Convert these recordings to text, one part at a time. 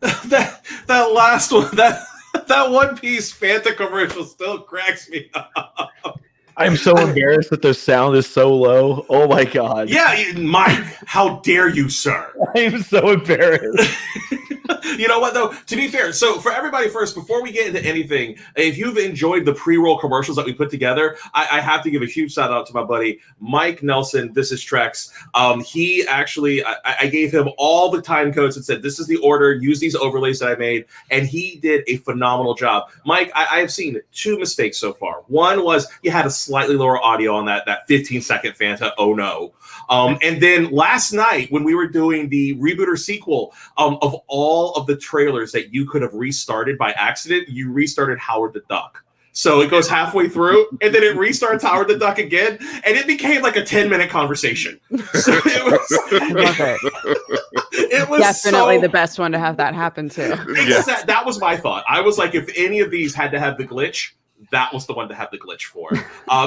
that last one, that One Piece Fanta commercial still cracks me up. I'm so embarrassed that the sound is so low. Oh my god. Yeah, Mike, how dare you, sir? I'm so embarrassed. You know what, though? To be fair, so for everybody first, before we get into anything, if you've enjoyed the pre-roll commercials that we put together, I have to give a huge shout out to my buddy, Mike Nelson. This is Trex. He actually, I gave him all the time codes and said, this is the order, use these overlays that I made, and he did a phenomenal job. Mike, I have seen 2 mistakes so far. One was you had a slightly lower audio on that 15-second Fanta, oh no. And then last night when we were doing the rebooter sequel, of all of the trailers that you could have restarted by accident, you restarted Howard the Duck. So it goes halfway through, and then it restarts Howard the Duck again, and it became like a 10-minute conversation. So it was definitely the best one to have that happen to. That was my thought. I was like, if any of these had to have the glitch, that was the one to have the glitch for.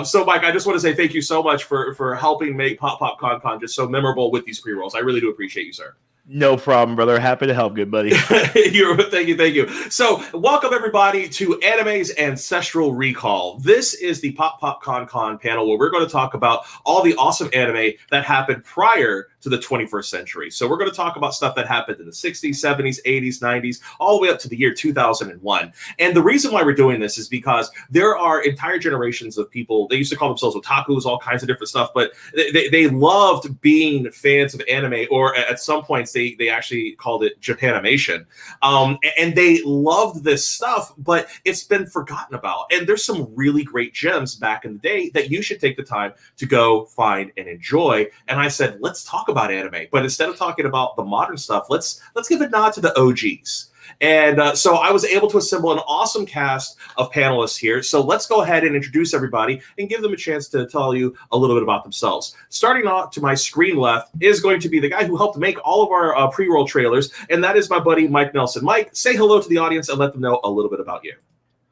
So, Mike, I just want to say thank you so much for helping make PopCon just so memorable with these pre-rolls. I really do appreciate you, sir. No problem, brother. Happy to help, good buddy. Thank you. So, welcome everybody to Anime's Ancestral Recall. This is the PopCon panel where we're going to talk about all the awesome anime that happened prior to the 21st century. So, we're going to talk about stuff that happened in the 60s, 70s, 80s, 90s, all the way up to the year 2001. And the reason why we're doing this is because there are entire generations of people. They used to call themselves otakus, all kinds of different stuff, but they loved being fans of anime, or at some points they actually called it Japanimation. And they loved this stuff, but it's been forgotten about. And there's some really great gems back in the day that you should take the time to go find and enjoy. And I said, let's talk about anime. But instead of talking about the modern stuff, let's give a nod to the OGs. And so I was able to assemble an awesome cast of panelists here. So let's go ahead and introduce everybody and give them a chance to tell you a little bit about themselves. Starting off to my screen left is going to be the guy who helped make all of our pre-roll trailers, and that is my buddy, Mike Nelson. Mike, say hello to the audience and let them know a little bit about you.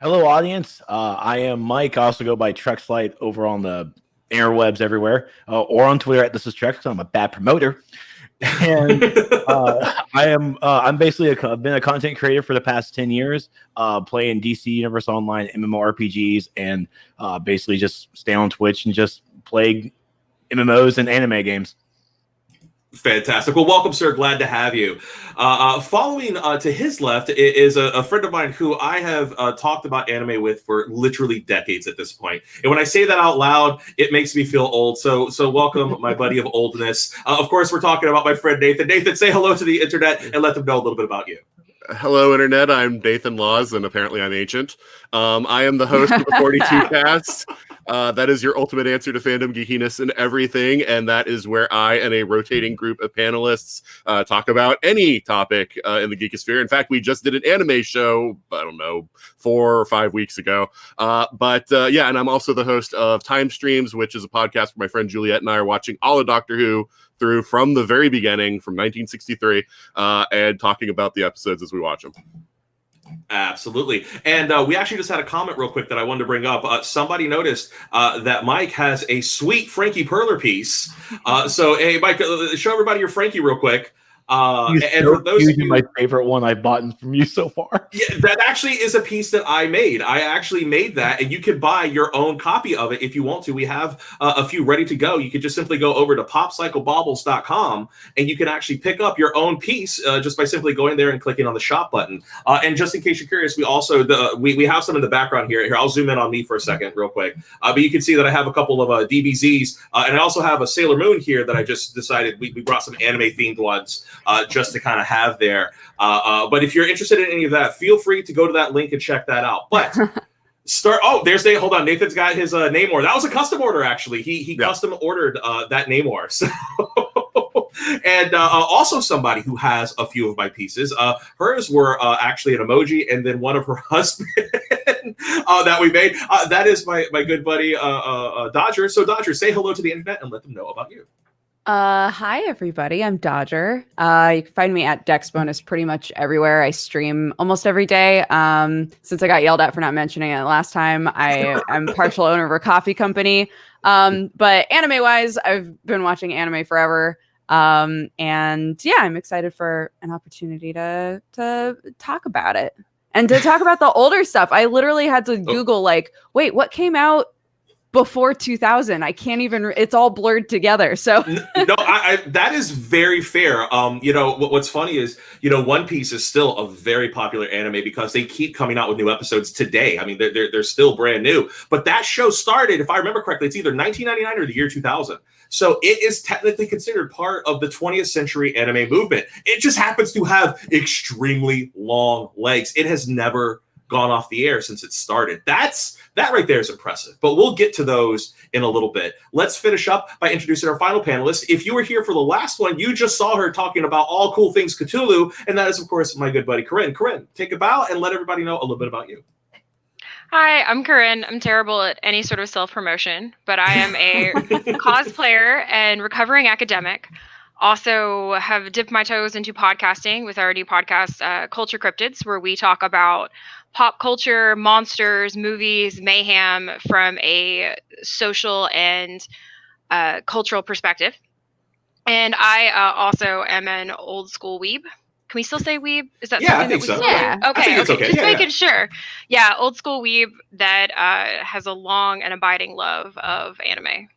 Hello, audience. I am Mike. I also go by Trex over on the interwebs everywhere, or on Twitter at This Is Trex, so I'm a bad promoter. And I'm basically I've been a content creator for the past 10 years, playing DC Universe Online MMORPGs, and basically just stay on Twitch and just play MMOs and anime games. Fantastic. Well, welcome, sir. Glad to have you. Following to his left is a friend of mine who I have talked about anime with for literally decades at this point. And when I say that out loud, it makes me feel old. So welcome, my buddy of oldness. Of course, we're talking about my friend Nathan. Nathan, say hello to the internet and let them know a little bit about you. Hello, Internet. I'm Nathan Laws, and apparently I'm ancient. I am the host of the 42 Cast. That is your ultimate answer to fandom geekiness and everything, and that is where I and a rotating group of panelists talk about any topic in the geekosphere. In fact, we just did an anime show, I don't know, 4 or 5 weeks ago. Yeah, and I'm also the host of Time Streams, which is a podcast where my friend Juliet and I are watching all of Doctor Who through from the very beginning, from 1963, and talking about the episodes as we watch them. Absolutely. And we actually just had a comment real quick that I wanted to bring up. Somebody noticed that Mike has a sweet Frankie Perler piece. So, hey, Mike, show everybody your Frankie real quick. And for those of you, my favorite one I've bought from you so far. Yeah, that actually is a piece that I made. I actually made that, and you can buy your own copy of it if you want to. We have a few ready to go. You can just simply go over to PopCycledBaubles.com, and you can actually pick up your own piece just by simply going there and clicking on the shop button. And just in case you're curious, we also we have some in the background here. Here, I'll zoom in on me for a second, real quick. But you can see that I have a couple of DBZs, and I also have a Sailor Moon here that I just decided we brought some anime themed ones. Just to kind of have there. But if you're interested in any of that, feel free to go to that link and check that out. But hold on. Nathan's got his name order. That was a custom order, actually. He custom ordered that name order. So and also somebody who has a few of my pieces. Hers were actually an emoji, and then one of her husband that we made. That is my good buddy Dodger. So Dodger, say hello to the internet and let them know about you. Hi everybody, I'm Dodger. You can find me at DexBonus pretty much everywhere. I stream almost every day. Since I got yelled at for not mentioning it last time, I'm partial owner of a coffee company. But anime wise, I've been watching anime forever. And yeah, I'm excited for an opportunity to talk about it and to talk about the older stuff. I literally had to Google like, wait, what came out before 2000? I can't even, it's all blurred together. So no, I that is very fair. You know, what's funny is, you know, One Piece is still a very popular anime because they keep coming out with new episodes today. I mean, they're still brand new. But that show started, if I remember correctly, it's either 1999 or the year 2000. So it is technically considered part of the 20th century anime movement. It just happens to have extremely long legs. It has never gone off the air since it started. That right there is impressive, but we'll get to those in a little bit. Let's finish up by introducing our final panelist. If you were here for the last one, you just saw her talking about all cool things Cthulhu, and that is, of course, my good buddy Corrine. Corrine, take a bow and let everybody know a little bit about you. Hi, I'm Corrine. I'm terrible at any sort of self-promotion, but I am a cosplayer and recovering academic. Also have dipped my toes into podcasting with our new podcast, Culture Cryptids, where we talk about pop culture, monsters, movies, mayhem from a social and cultural perspective. And I also am an old school weeb. Can we still say weeb? Is that something that we so. Yeah. Okay. It's okay. Just making sure. Yeah, old school weeb that has a long and abiding love of anime.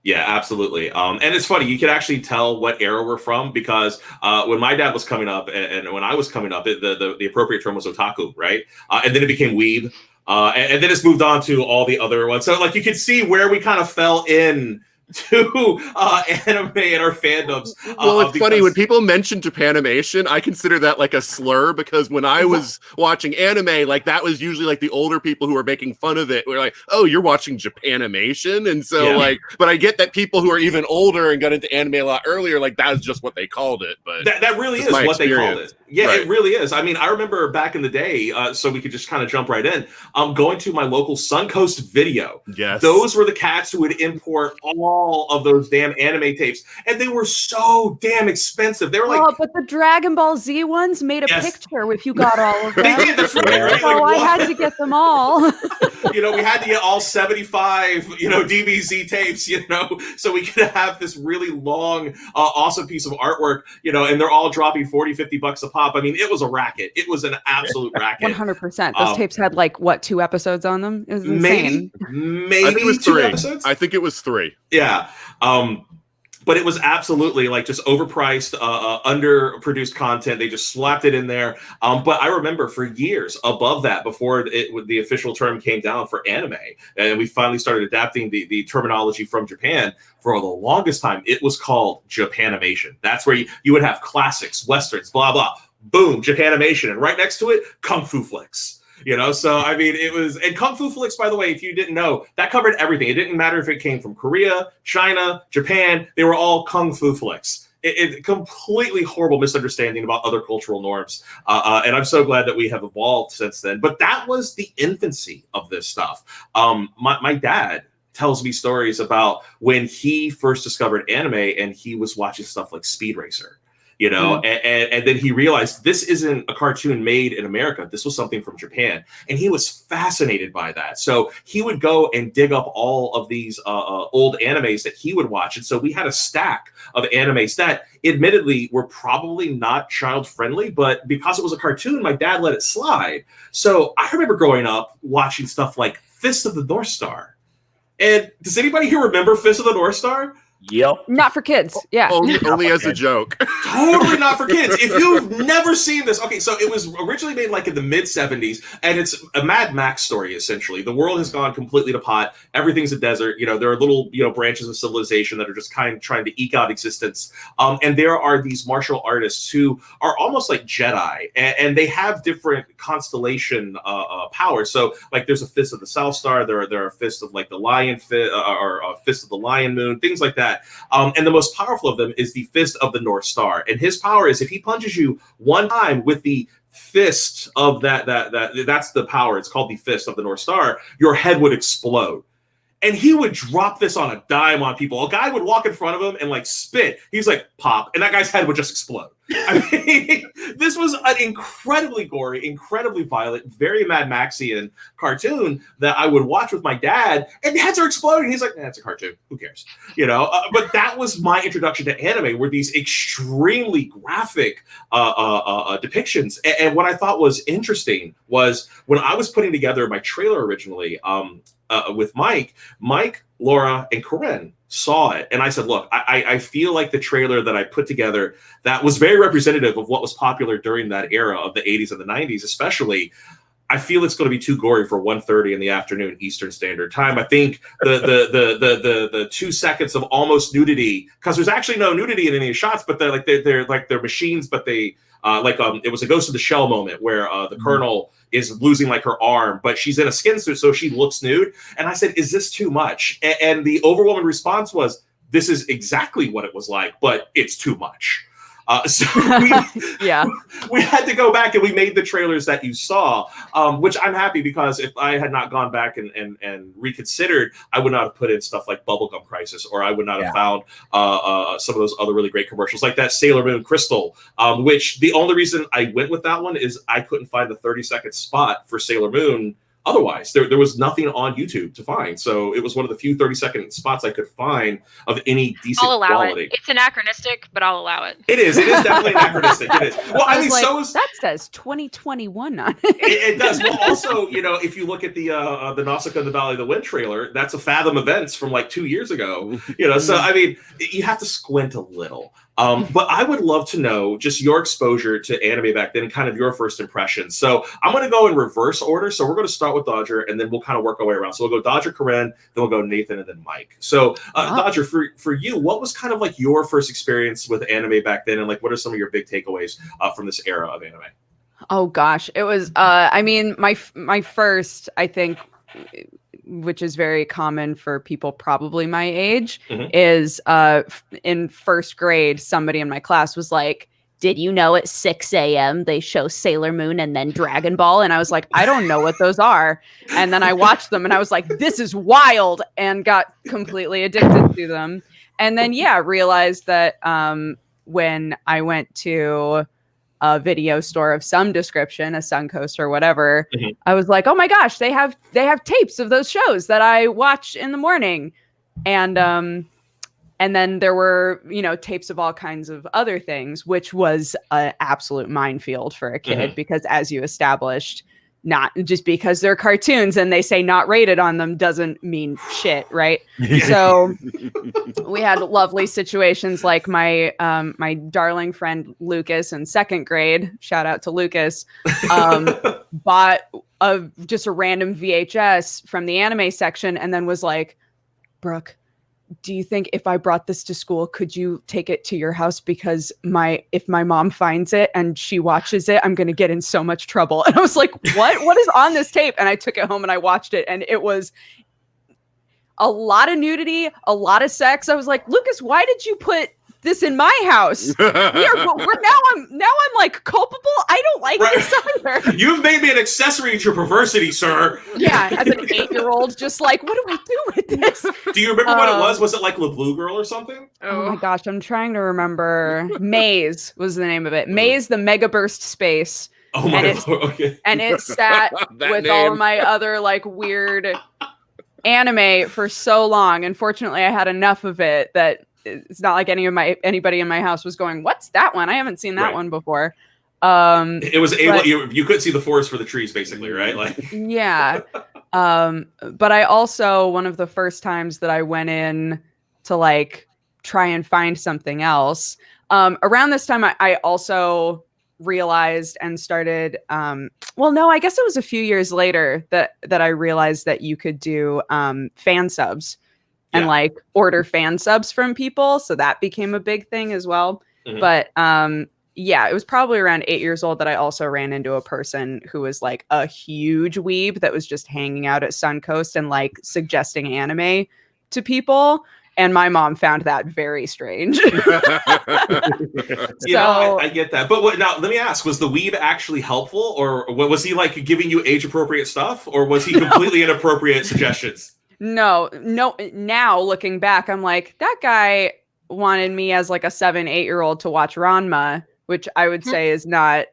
Yeah, absolutely. And it's funny, you can actually tell what era we're from because when my dad was coming up and when I was coming up, the appropriate term was otaku, right? And then it became weeb. And then it's moved on to all the other ones. So like you can see where we kind of fell in to anime and our fandoms. Well, it's funny when people mention Japanimation, I consider that like a slur because when I was watching anime, like that was usually like the older people who were making fun of it. We're like, oh, you're watching Japanimation, and so like, but I get that people who are even older and got into anime a lot earlier, like that's just what they called it. But that really is what they called it. Yeah, right. It really is. I mean, I remember back in the day, so we could just kind of jump right in. Going to my local Suncoast Video. Yes, those were the cats who would import all of those damn anime tapes, and they were so damn expensive. They were like, but the Dragon Ball Z ones made a picture if you got all of them. They did. That's right. So I had to get them all. You know, we had to get all 75, DBZ tapes, so we could have this really long, awesome piece of artwork, and they're all dropping $40-$50 a pop. I mean, it was a racket. It was an absolute racket. 100%. Those tapes had 2 episodes on them? It was insane. Maybe I think it was 2 3 episodes. I think it was 3. Yeah. But it was absolutely just overpriced, underproduced content. They just slapped it in there. But I remember for years above that, before the official term came down for anime, and we finally started adapting the terminology from Japan. For the longest time, it was called Japanimation. That's where you would have classics, westerns, blah, blah, boom, Japanimation. And right next to it, Kung Fu flicks. So I mean, it was, and Kung Fu flicks, by the way, if you didn't know, that covered everything. It didn't matter if it came from Korea, China, Japan, they were all Kung Fu flicks. It completely horrible misunderstanding about other cultural norms. And I'm so glad that we have evolved since then. But that was the infancy of this stuff. My dad tells me stories about when he first discovered anime and he was watching stuff like Speed Racer. And then he realized this isn't a cartoon made in America. This was something from Japan. And he was fascinated by that. So he would go and dig up all of these old animes that he would watch. And so we had a stack of animes that admittedly were probably not child friendly, but because it was a cartoon, my dad let it slide. So I remember growing up watching stuff like Fist of the North Star. And does anybody here remember Fist of the North Star? Yep. Not for kids. Yeah. Only as a joke. Totally not for kids. If you've never seen this, okay, so it was originally made in the mid 70s, and it's a Mad Max story, essentially. The world has gone completely to pot. Everything's a desert. There are little, branches of civilization that are just kind of trying to eke out existence. And there are these martial artists who are almost like Jedi, and they have different constellation powers. So, there's a Fist of the South Star. There are fists of the Lion Fist, or Fist of the Lion Moon, things like that. And the most powerful of them is the Fist of the North Star. And his power is if he punches you one time with the fist of that's the power. It's called the Fist of the North Star. Your head would explode. And he would drop this on a dime on people. A guy would walk in front of him and spit. He's like, pop. And that guy's head would just explode. I mean, this was an incredibly gory, incredibly violent, very Mad Maxian cartoon that I would watch with my dad, and heads are exploding. He's like, "That's a cartoon. Who cares?" But that was my introduction to anime, were these extremely graphic depictions. And what I thought was interesting was when I was putting together my trailer originally with Mike, Laura, and Corrine saw it, and I said, look, I feel like the trailer that I put together that was very representative of what was popular during that era of the 80s and the 90s especially. I feel it's going to be too gory for 1:30 in the afternoon Eastern Standard Time. I think the 2 seconds of almost nudity, because there's actually no nudity in any of the shots, but they're machines, but they it was a Ghost of the Shell moment where the Colonel is losing like her arm, but she's in a skin suit, so she looks nude. And I said, is this too much? And the overwhelming response was, this is exactly what it was like, but it's too much. So we had to go back and we made the trailers that you saw, which I'm happy, because if I had not gone back and reconsidered, I would not have put in stuff like Bubblegum Crisis, or I would not have found some of those other really great commercials like that Sailor Moon Crystal, which the only reason I went with that one is I couldn't find the 30-second spot for Sailor Moon. Otherwise, there was nothing on YouTube to find. So it was one of the few 30-second spots I could find of any decent I'll allow quality. It. It's anachronistic, but I'll allow it. It is definitely anachronistic. It is. Well, I mean, like, so is that says 2021 on it. It does. Well, also, if you look at the Nausicaa and the Valley of the Wind trailer, that's a Fathom Events from like 2 years ago. So I mean, you have to squint a little. But I would love to know just your exposure to anime back then, kind of your first impressions. So I'm going to go in reverse order. So we're going to start with Dodger, and then we'll kind of work our way around. So we'll go Dodger, Corrine, then we'll go Nathan, and then Mike. So Dodger, for you, what was kind of like your first experience with anime back then, and like what are some of your big takeaways from this era of anime? Oh gosh, it was. I mean, my first, I think, which is very common for people probably my age, is in first grade, somebody in my class was like, did you know at 6 a.m. they show Sailor Moon and then Dragon Ball? And I was like, I don't know what those are. And then I watched them and I was like, this is wild, and got completely addicted to them. And then, realized that when I went to a video store of some description, a Suncoast or whatever, I was like, oh my gosh, they have tapes of those shows that I watch in the morning. And then there were, tapes of all kinds of other things, which was an absolute minefield for a kid, because as you established, not just because they're cartoons and they say not rated on them doesn't mean shit, right? So we had lovely situations like my my darling friend Lucas in second grade, shout out to Lucas, bought just a random VHS from the anime section and then was like, Brooke, do you think if I brought this to school, could you take it to your house? Because if my mom finds it and she watches it, I'm going to get in so much trouble. And I was like, what is on this tape? And I took it home and I watched it, and it was a lot of nudity, a lot of sex. I was like, Lucas, why did you put this in my house? Now I'm like culpable. I don't like this either. You've made me an accessory to your perversity, sir. Yeah, as an 8-year-old, just like, what do I do with this? Do you remember what it was? Was it like La Blue Girl or something? Oh my gosh, I'm trying to remember. Maze was the name of it. Maze, the Mega Burst Space. Oh my God. Okay. And it sat with all my other like weird anime for so long. Unfortunately, I had enough of it that it's not like anybody in my house was going, what's that one? I haven't seen that one before. It was able, you couldn't see the forest for the trees, basically, right? Like, yeah. But I also, one of the first times that I went in to like try and find something else, around this time, I also realized and started, I guess it was a few years later that I realized that you could do fan subs. And like order fan subs from people. So that became a big thing as well. But it was probably around 8 years old that I also ran into a person who was like a huge weeb that was just hanging out at Suncoast and like suggesting anime to people. And my mom found that very strange. I get that. But now let me ask, was the weeb actually helpful, or was he like giving you age appropriate stuff, or was he completely inappropriate suggestions? No. Now looking back, I'm like, that guy wanted me as like a 7-8-year-old to watch Ranma, which I would say is not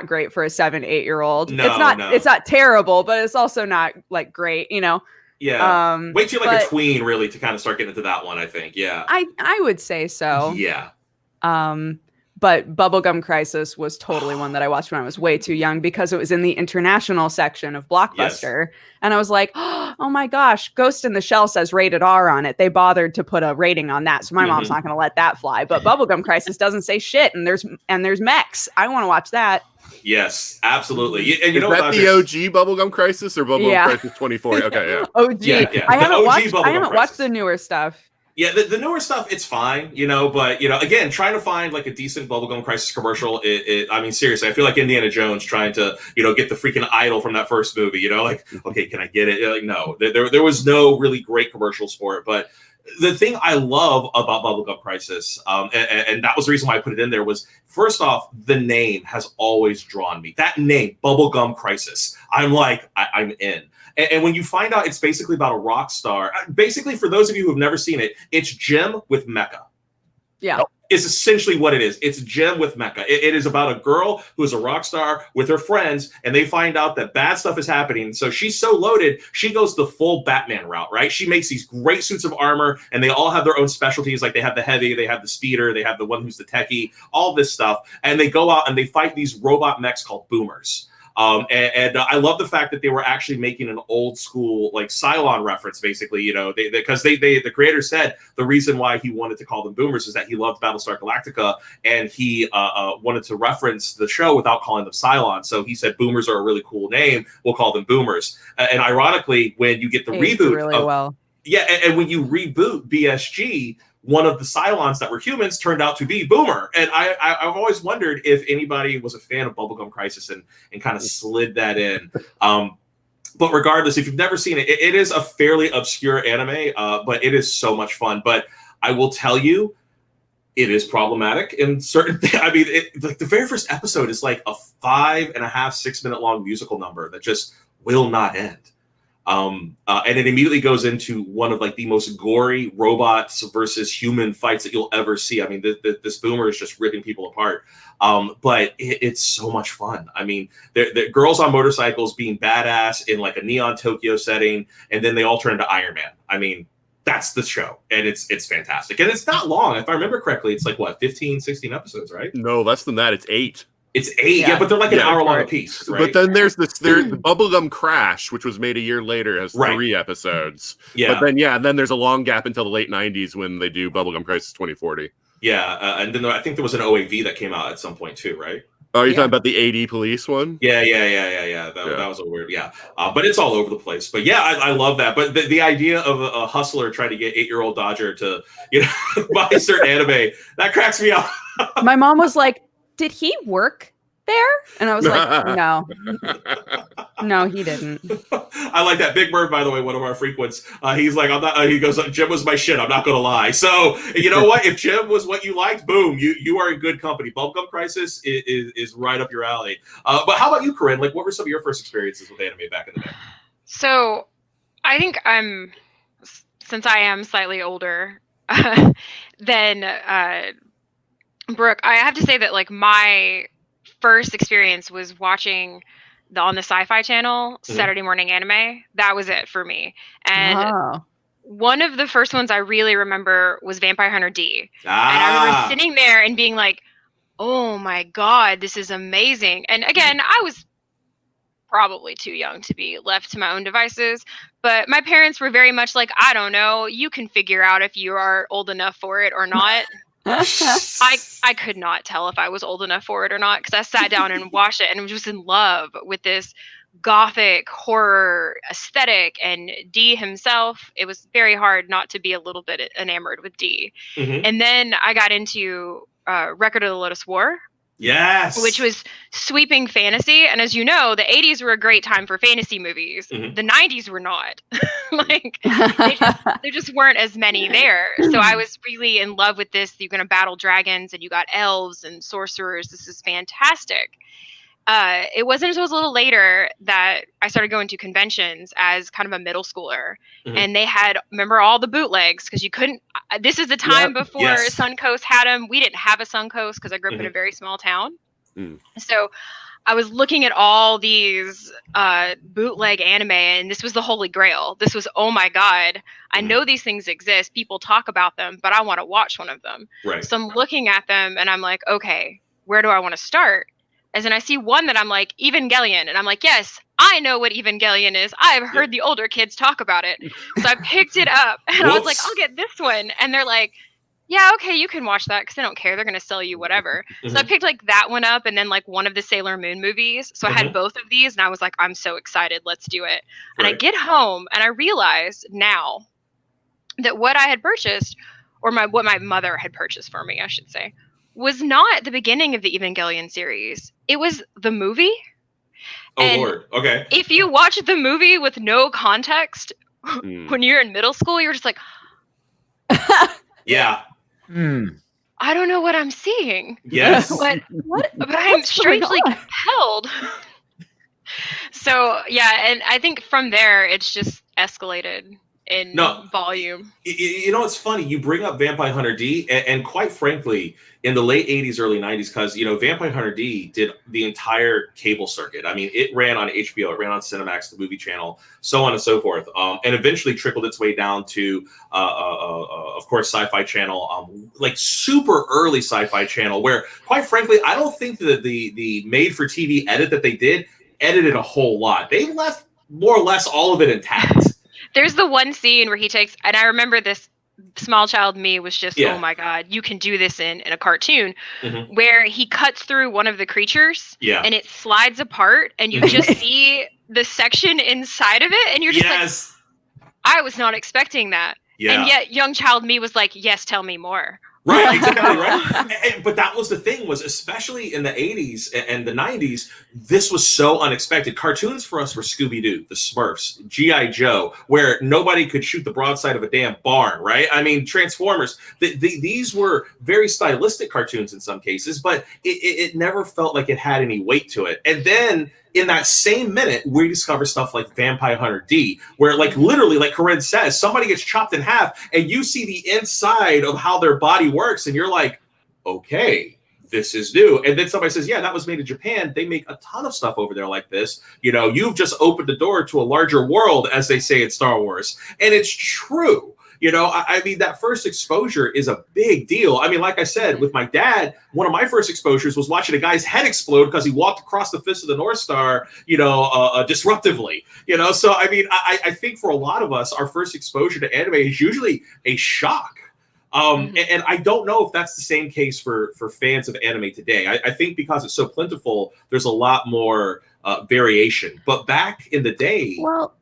great for a 7-8-year-old. No, it's not terrible, but it's also not like great, Yeah. Wait till you're like a but tween, really, to kind of start getting into that one, I think. Yeah. I would say so. Yeah. But Bubblegum Crisis was totally one that I watched when I was way too young because it was in the international section of Blockbuster. Yes. And I was like, oh my gosh, Ghost in the Shell says rated R on it. They bothered to put a rating on that. So my mom's not going to let that fly. But Bubblegum Crisis doesn't say shit. And there's mechs. I want to watch that. Yes, absolutely. And is that the OG Bubblegum Crisis or Bubblegum Crisis 2040? Okay, yeah. OG. Yeah. I haven't watched the newer stuff. Yeah, the newer stuff, it's fine, but, again, trying to find like a decent Bubblegum Crisis commercial, I mean, seriously, I feel like Indiana Jones trying to, get the freaking idol from that first movie, like, okay, can I get it? Like, no, there was no really great commercials for it. But the thing I love about Bubblegum Crisis, and that was the reason why I put it in there, was, first off, the name has always drawn me. That name, Bubblegum Crisis, I'm like, I'm in. And when you find out it's basically about a rock star, basically, for those of you who have never seen it, it's Jim with Mecha. Yeah. Is essentially what it is. It's Jim with Mecha. It is about a girl who is a rock star with her friends, and they find out that bad stuff is happening. So she's so loaded, she goes the full Batman route, right? She makes these great suits of armor, and they all have their own specialties. Like they have the heavy, they have the speeder, they have the one who's the techie, all this stuff. And they go out and they fight these robot mechs called boomers. And I love the fact that they were actually making an old school like Cylon reference, basically, because the creator said the reason why he wanted to call them boomers is that he loved Battlestar Galactica and he wanted to reference the show without calling them Cylon. So he said boomers are a really cool name. We'll call them boomers. And ironically, when you get the reboot, really well. Yeah, and when you reboot BSG, one of the Cylons that were humans turned out to be Boomer. And I've always wondered if anybody was a fan of Bubblegum Crisis and kind of slid that in. But regardless, if you've never seen it, it is a fairly obscure anime, but it is so much fun. But I will tell you, it is problematic in certain things. I mean, like the very first episode is like a 5.5, 6 minute long musical number that just will not end. And it immediately goes into one of like the most gory robots versus human fights that you'll ever see. I mean, this boomer is just ripping people apart. But it's so much fun. I mean, the girls on motorcycles being badass in like a neon Tokyo setting, and then they all turn into Iron Man. I mean, that's the show, and it's fantastic. And it's not long. If I remember correctly, it's like, what, 15, 16 episodes, right? No, less than that. It's 8. It's 8, yeah, but they're like an hour long a piece, right? But then there's the Bubblegum Crash, which was made a year later, has 3 episodes. Yeah. But then there's a long gap until the late 90s when they do Bubblegum Crisis 2040. Yeah, and then I think there was an OAV that came out at some point too, right? Oh, you're talking about the AD police one? Yeah. That was a weird, but it's all over the place. But yeah, I love that. But the idea of a hustler trying to get 8-year-old Dodger to buy certain anime, that cracks me up. My mom was like, did he work there? And I was like, no, he didn't. I like that. Big Bird, by the way, one of our frequents. He's like, I'm not. He goes, Jim was my shit. I'm not going to lie. So you know what? If Jim was what you liked, boom, you are in good company. Bubblegum Crisis is right up your alley. But how about you, Corrine? Like, what were some of your first experiences with anime back in the day? So I think since I am slightly older than Brooke, I have to say that like my first experience was watching on the Sci-Fi Channel Saturday morning anime. That was it for me. And one of the first ones I really remember was Vampire Hunter D. And I remember sitting there and being like, oh my God, this is amazing. And again, I was probably too young to be left to my own devices, but my parents were very much like, I don't know, you can figure out if you are old enough for it or not. I could not tell if I was old enough for it or not, because I sat down and watched it and was just in love with this gothic horror aesthetic and D himself. It was very hard not to be a little bit enamored with D. And then I got into Record of the Lotus War. Yes. Which was sweeping fantasy. And as you know, the 80s were a great time for fantasy movies. The 90s were not. Like, there just weren't as many there. So I was really in love with this. You're going to battle dragons and you got elves and sorcerers. This is fantastic. it wasn't until it was a little later that I started going to conventions as kind of a middle schooler. And they had, remember, all the bootlegs, because you couldn't, this is the time before Suncoast had them. We didn't have a Suncoast because I grew up in a very small town. So I was looking at all these bootleg anime, and this was the holy grail. This was, oh my God, I know these things exist. People talk about them, but I want to watch one of them. Right. So I'm looking at them, and I'm like, okay, where do I want to start? As in, I see one that I'm like, Evangelion. And I'm like, yes, I know what Evangelion is. I've heard the older kids talk about it. So I picked it up, and I was like, I'll get this one. And they're like, yeah, okay, you can watch that because they don't care. They're going to sell you whatever. So I picked like that one up, and then like one of the Sailor Moon movies. So I had both of these, and I was like, I'm so excited. Let's do it. And I get home, and I realized now that what I had purchased, or what my mother had purchased for me, I should say, was not the beginning of the Evangelion series. It was the movie. Oh, and Lord. Okay. If you watch the movie with no context, when you're in middle school, you're just like, yeah. I don't know what I'm seeing. Yes. But I'm strangely compelled. So, yeah, and I think from there, it's just escalated in volume. You know, it's funny. You bring up Vampire Hunter D, and quite frankly, in the late 80s, early 90s, because, you know, Vampire Hunter D did the entire cable circuit. I mean, it ran on HBO, it ran on Cinemax, the movie channel, so on and so forth, and eventually trickled its way down to, of course, Sci-Fi Channel, like super early Sci-Fi Channel, where, quite frankly, I don't think that the made-for-TV edit that they did edited a whole lot. They left more or less all of it intact. There's the one scene where he takes, and I remember this small child me was just, oh my God, you can do this in a cartoon, where he cuts through one of the creatures and it slides apart, and you just see the section inside of it, and you're just like, I was not expecting that. And yet young child me was like, yes, tell me more. Right, exactly, right. But that was the thing, was especially in the 80s and the 90s, this was so unexpected. Cartoons for us were Scooby-Doo, the Smurfs, G.I. Joe, where nobody could shoot the broadside of a damn barn, right? I mean, Transformers, these were very stylistic cartoons in some cases, but it never felt like it had any weight to it. And then in that same minute, we discover stuff like Vampire Hunter D, where, like, literally, like Corrine says, somebody gets chopped in half, and you see the inside of how their body works, and you're like, okay, this is new. And then somebody says, yeah, that was made in Japan. They make a ton of stuff over there like this. You know, you've just opened the door to a larger world, as they say in Star Wars. And it's true. You know, I mean, that first exposure is a big deal. I mean, like I said, with my dad, one of my first exposures was watching a guy's head explode because he walked across the fist of the North Star, you know, disruptively. You know, so I mean, I think for a lot of us, our first exposure to anime is usually a shock. And I don't know if that's the same case for fans of anime today. I think because it's so plentiful, there's a lot more variation. But back in the day, well,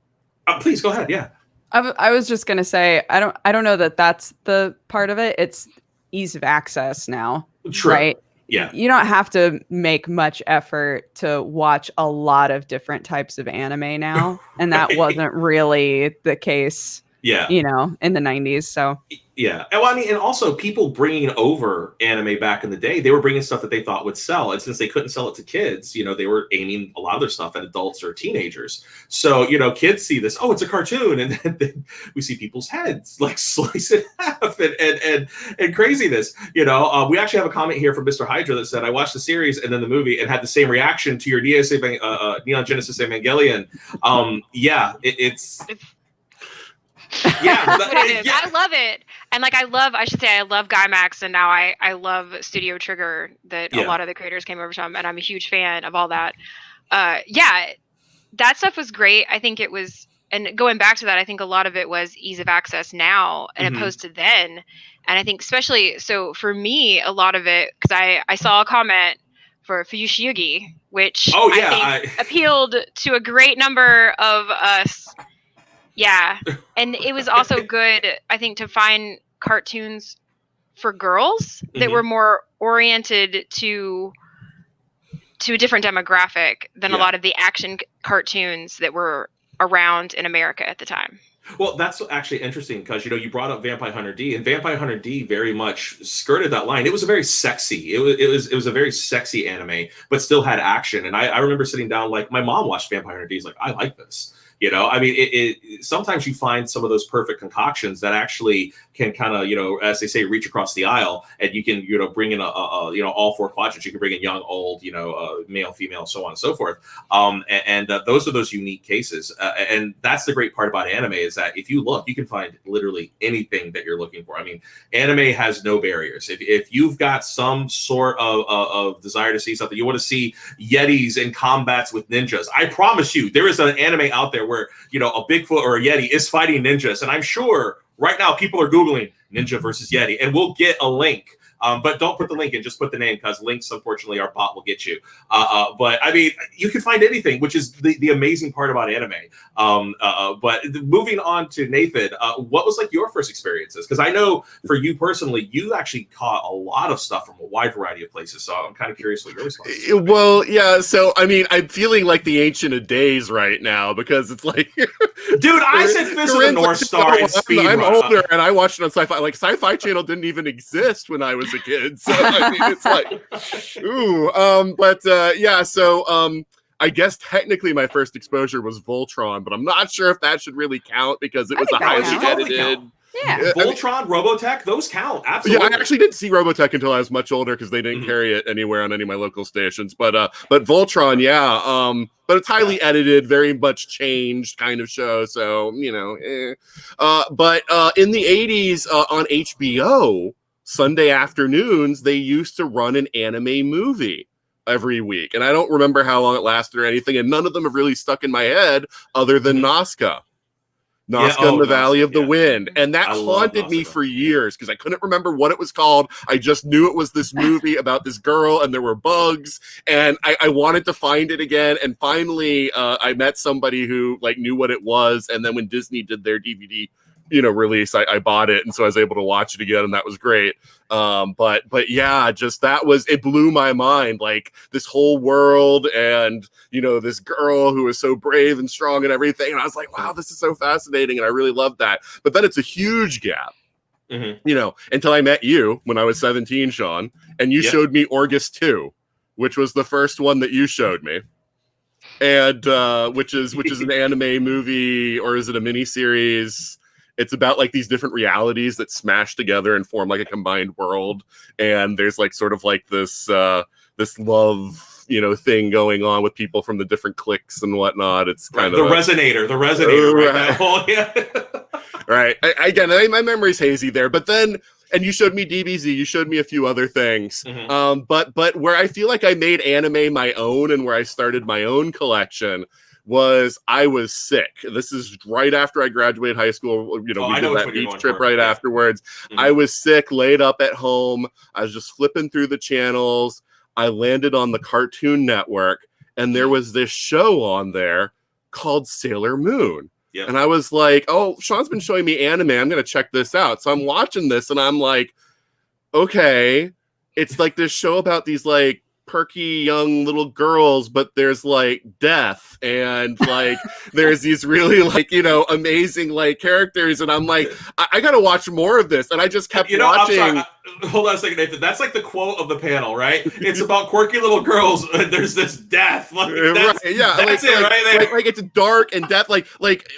please go ahead. Yeah. I was just gonna say I don't know that that's the part of it. It's ease of access now, True. Right? Yeah, you don't have to make much effort to watch a lot of different types of anime now, and that wasn't really the case. Yeah, you know, in the 90s. So yeah, and well, I mean, and also people bringing over anime back in the day, they were bringing stuff that they thought would sell, and since they couldn't sell it to kids, you know, they were aiming a lot of their stuff at adults or teenagers. So, you know, kids see this, oh, it's a cartoon, and then we see people's heads like slice in half and craziness. You know, we actually have a comment here from Mr. Hydra that said, "I watched the series and then the movie and had the same reaction to your Neon Genesis Evangelion." Yeah, it's. Yeah, I love it. And like I love Gaimax, and now I love Studio Trigger that a lot of the creators came over from, and I'm a huge fan of all that. Yeah, that stuff was great. I think it was, and going back to that, I think a lot of it was ease of access now and opposed to then. And I think especially, so for me, a lot of it, because I saw a comment for Fuyushi Yugi, which I think appealed to a great number of us. Yeah, and it was also good, I think, to find cartoons for girls that were more oriented to a different demographic than a lot of the action cartoons that were around in America at the time. Well, that's actually interesting because you brought up Vampire Hunter D, and Vampire Hunter D very much skirted that line. It was a very sexy, it was a very sexy anime, but still had action. And I remember sitting down, like my mom watched Vampire Hunter D. Is like, I like this. I mean, it sometimes you find some of those perfect concoctions that actually can kind of, as they say, reach across the aisle, and you can, bring in all four quadrants. You can bring in young, old, male, female, so on and so forth. And those are those unique cases. And that's the great part about anime, is that if you look, you can find literally anything that you're looking for. I mean, anime has no barriers. If you've got some sort of desire to see something, you want to see Yetis in combats with ninjas, I promise you, there is an anime out there where, a Bigfoot or a Yeti is fighting ninjas. And I'm sure right now people are Googling ninja versus Yeti, and we'll get a link. But don't put the link in, just put the name, because links, unfortunately, our bot will get you. But I mean, you can find anything, which is the amazing part about anime. But moving on to Nathan, what was like your first experiences? Because I know for you personally, you actually caught a lot of stuff from a wide variety of places. So I'm kind of curious what your response is. Well, yeah. So I mean, I'm feeling like the Ancient of Days right now, because it's like, dude, I said Fist of the North Star and Speed I'm Run. older, and I watched it on Sci-Fi. Like Sci-Fi Channel didn't even exist when I was a kid, so I mean, it's like, ooh. Yeah. So I guess technically my first exposure was Voltron, but I'm not sure if that should really count, because it was a highly edited. Yeah, Voltron, Robotech, those count. Absolutely. Yeah, I actually didn't see Robotech until I was much older, because they didn't carry it anywhere on any of my local stations. But Voltron, yeah. But it's highly edited, very much changed kind of show. So, But in the 80s on HBO, Sunday afternoons, they used to run an anime movie every week. And I don't remember how long it lasted or anything. And none of them have really stuck in my head other than Nazca. Nazca in the Valley of the Wind. And that haunted me for years, because I couldn't remember what it was called. I just knew it was this movie about this girl, and there were bugs, and I wanted to find it again. And finally, I met somebody who like knew what it was. And then when Disney did their DVD release, I bought it, and so I was able to watch it again, and that was great. But yeah, just it blew my mind, like this whole world, and this girl who is so brave and strong and everything, and I was like, wow, this is so fascinating, and I really loved that. But then it's a huge gap, until I met you when I was 17, Sean, and you showed me Orgus 2, which was the first one that you showed me. And which is an anime movie, or is it a miniseries? It's about like these different realities that smash together and form like a combined world. And there's like sort of like this love, thing going on with people from the different cliques and whatnot. It's kind of the resonator, right? Right. Again, my memory's hazy there, but then, and you showed me DBZ, you showed me a few other things. But where I feel like I made anime my own, and where I started my own collection, was I was sick. This is right after I graduated high school. We did that beach trip right afterwards. I was sick, laid up at home. I was just flipping through the channels. I landed on the Cartoon Network, and there was this show on there called Sailor Moon. Yep. And I was like, oh, Sean's been showing me anime. I'm going to check this out. So I'm watching this, and I'm like, okay, it's like this show about these like perky young little girls, but there's like death, and like there's these really like amazing like characters, and I'm like, I gotta watch more of this, and I just kept watching. Hold on a second, Nathan. That's like the quote of the panel, right? It's about quirky little girls, and there's this death. Like, that's, right, yeah, that's it, right? Like it's dark and death. Like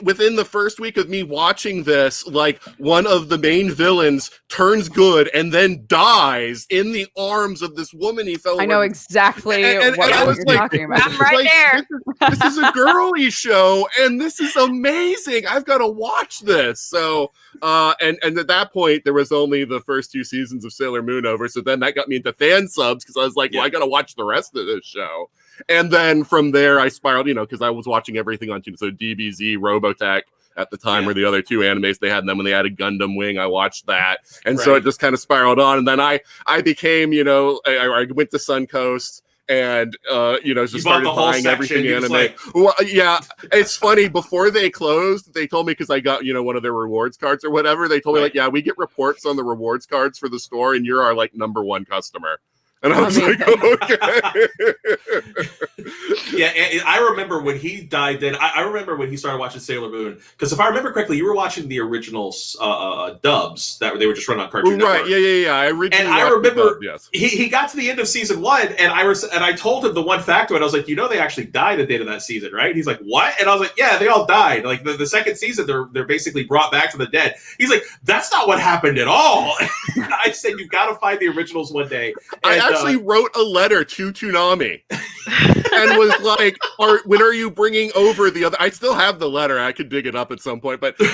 within the first week of me watching this, like one of the main villains turns good and then dies in the arms of this woman he fell. I know exactly what I was you're like, talking about. I'm right there. This is a girly show, and this is amazing. I've got to watch this. So, and at that point, there was only the first 2 seasons of Sailor Moon over. So then that got me into fan subs, because I was like, well, I got to watch the rest of this show. And then from there, I spiraled, because I was watching everything on TV. So DBZ, Robotech at the time were the other 2 animes they had. And then when they added Gundam Wing, I watched that. And so it just kind of spiraled on. And then I became, I went to Suncoast, and just started buying everything anime. Like... Well, yeah, it's funny. Before they closed, they told me, because I got one of their rewards cards or whatever. They told me like, yeah, we get reports on the rewards cards for the store, and you're our like #1 customer. And I was like, okay. Yeah, and I remember when he died. Then I remember when he started watching Sailor Moon. Because if I remember correctly, you were watching the original dubs that they were just running on Cartoon Right? Network. Yeah. I originally And I watched the remember dub, yes. he got to the end of season 1, and I told him the one fact to it. I was like, they actually died at the end of that season, right? He's like, what? And I was like, yeah, they all died. Like the second season, they're basically brought back from the dead. He's like, that's not what happened at all. I said, you've got to find the originals one day. I And, actually wrote a letter to Toonami and was like, when are you bringing over the other? I still have the letter. I could dig it up at some point, but they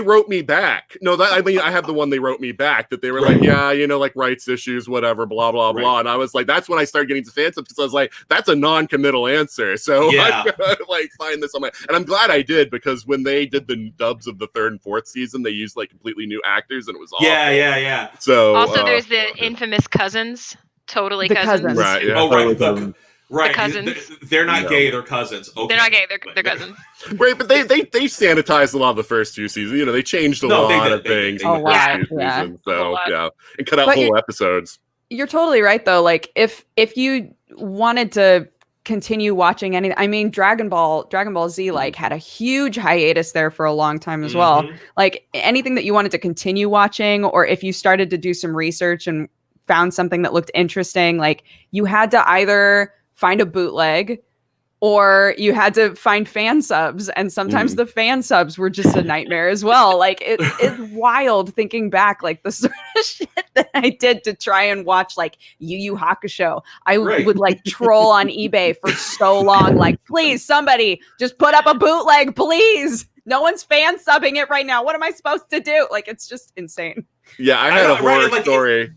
wrote me back. No, I have the one they wrote me back that they were like, yeah, like rights issues, whatever, blah, blah, blah. And I was like, that's when I started getting to fan subs because I was like, that's a non-committal answer. So I'm gonna find this on my, and I'm glad I did because when they did the dubs of the 3rd and 4th season, they used like completely new actors and it was awful. Yeah. So also there's the infamous cousins. Totally The cousins. Right, yeah. Oh, right. Right. The cousins. They're not gay, they're cousins. Okay. They're not gay, they're cousins. Right, but they sanitized a lot of the first 2 seasons. They changed a lot of things in the first 2 seasons. So and cut out whole episodes. You're totally right though. Like if you wanted to continue watching anything, I mean Dragon Ball Z like had a huge hiatus there for a long time as well. Like anything that you wanted to continue watching, or if you started to do some research and found something that looked interesting, like you had to either find a bootleg or you had to find fan subs, and sometimes the fan subs were just a nightmare as well. Like it's wild thinking back, like the sort of shit that I did to try and watch like Yu Yu Hakusho. I would like troll on eBay for so long, like please somebody just put up a bootleg, please. No one's fan subbing it right now. What am I supposed to do? Like it's just insane. Yeah, I had a horror story.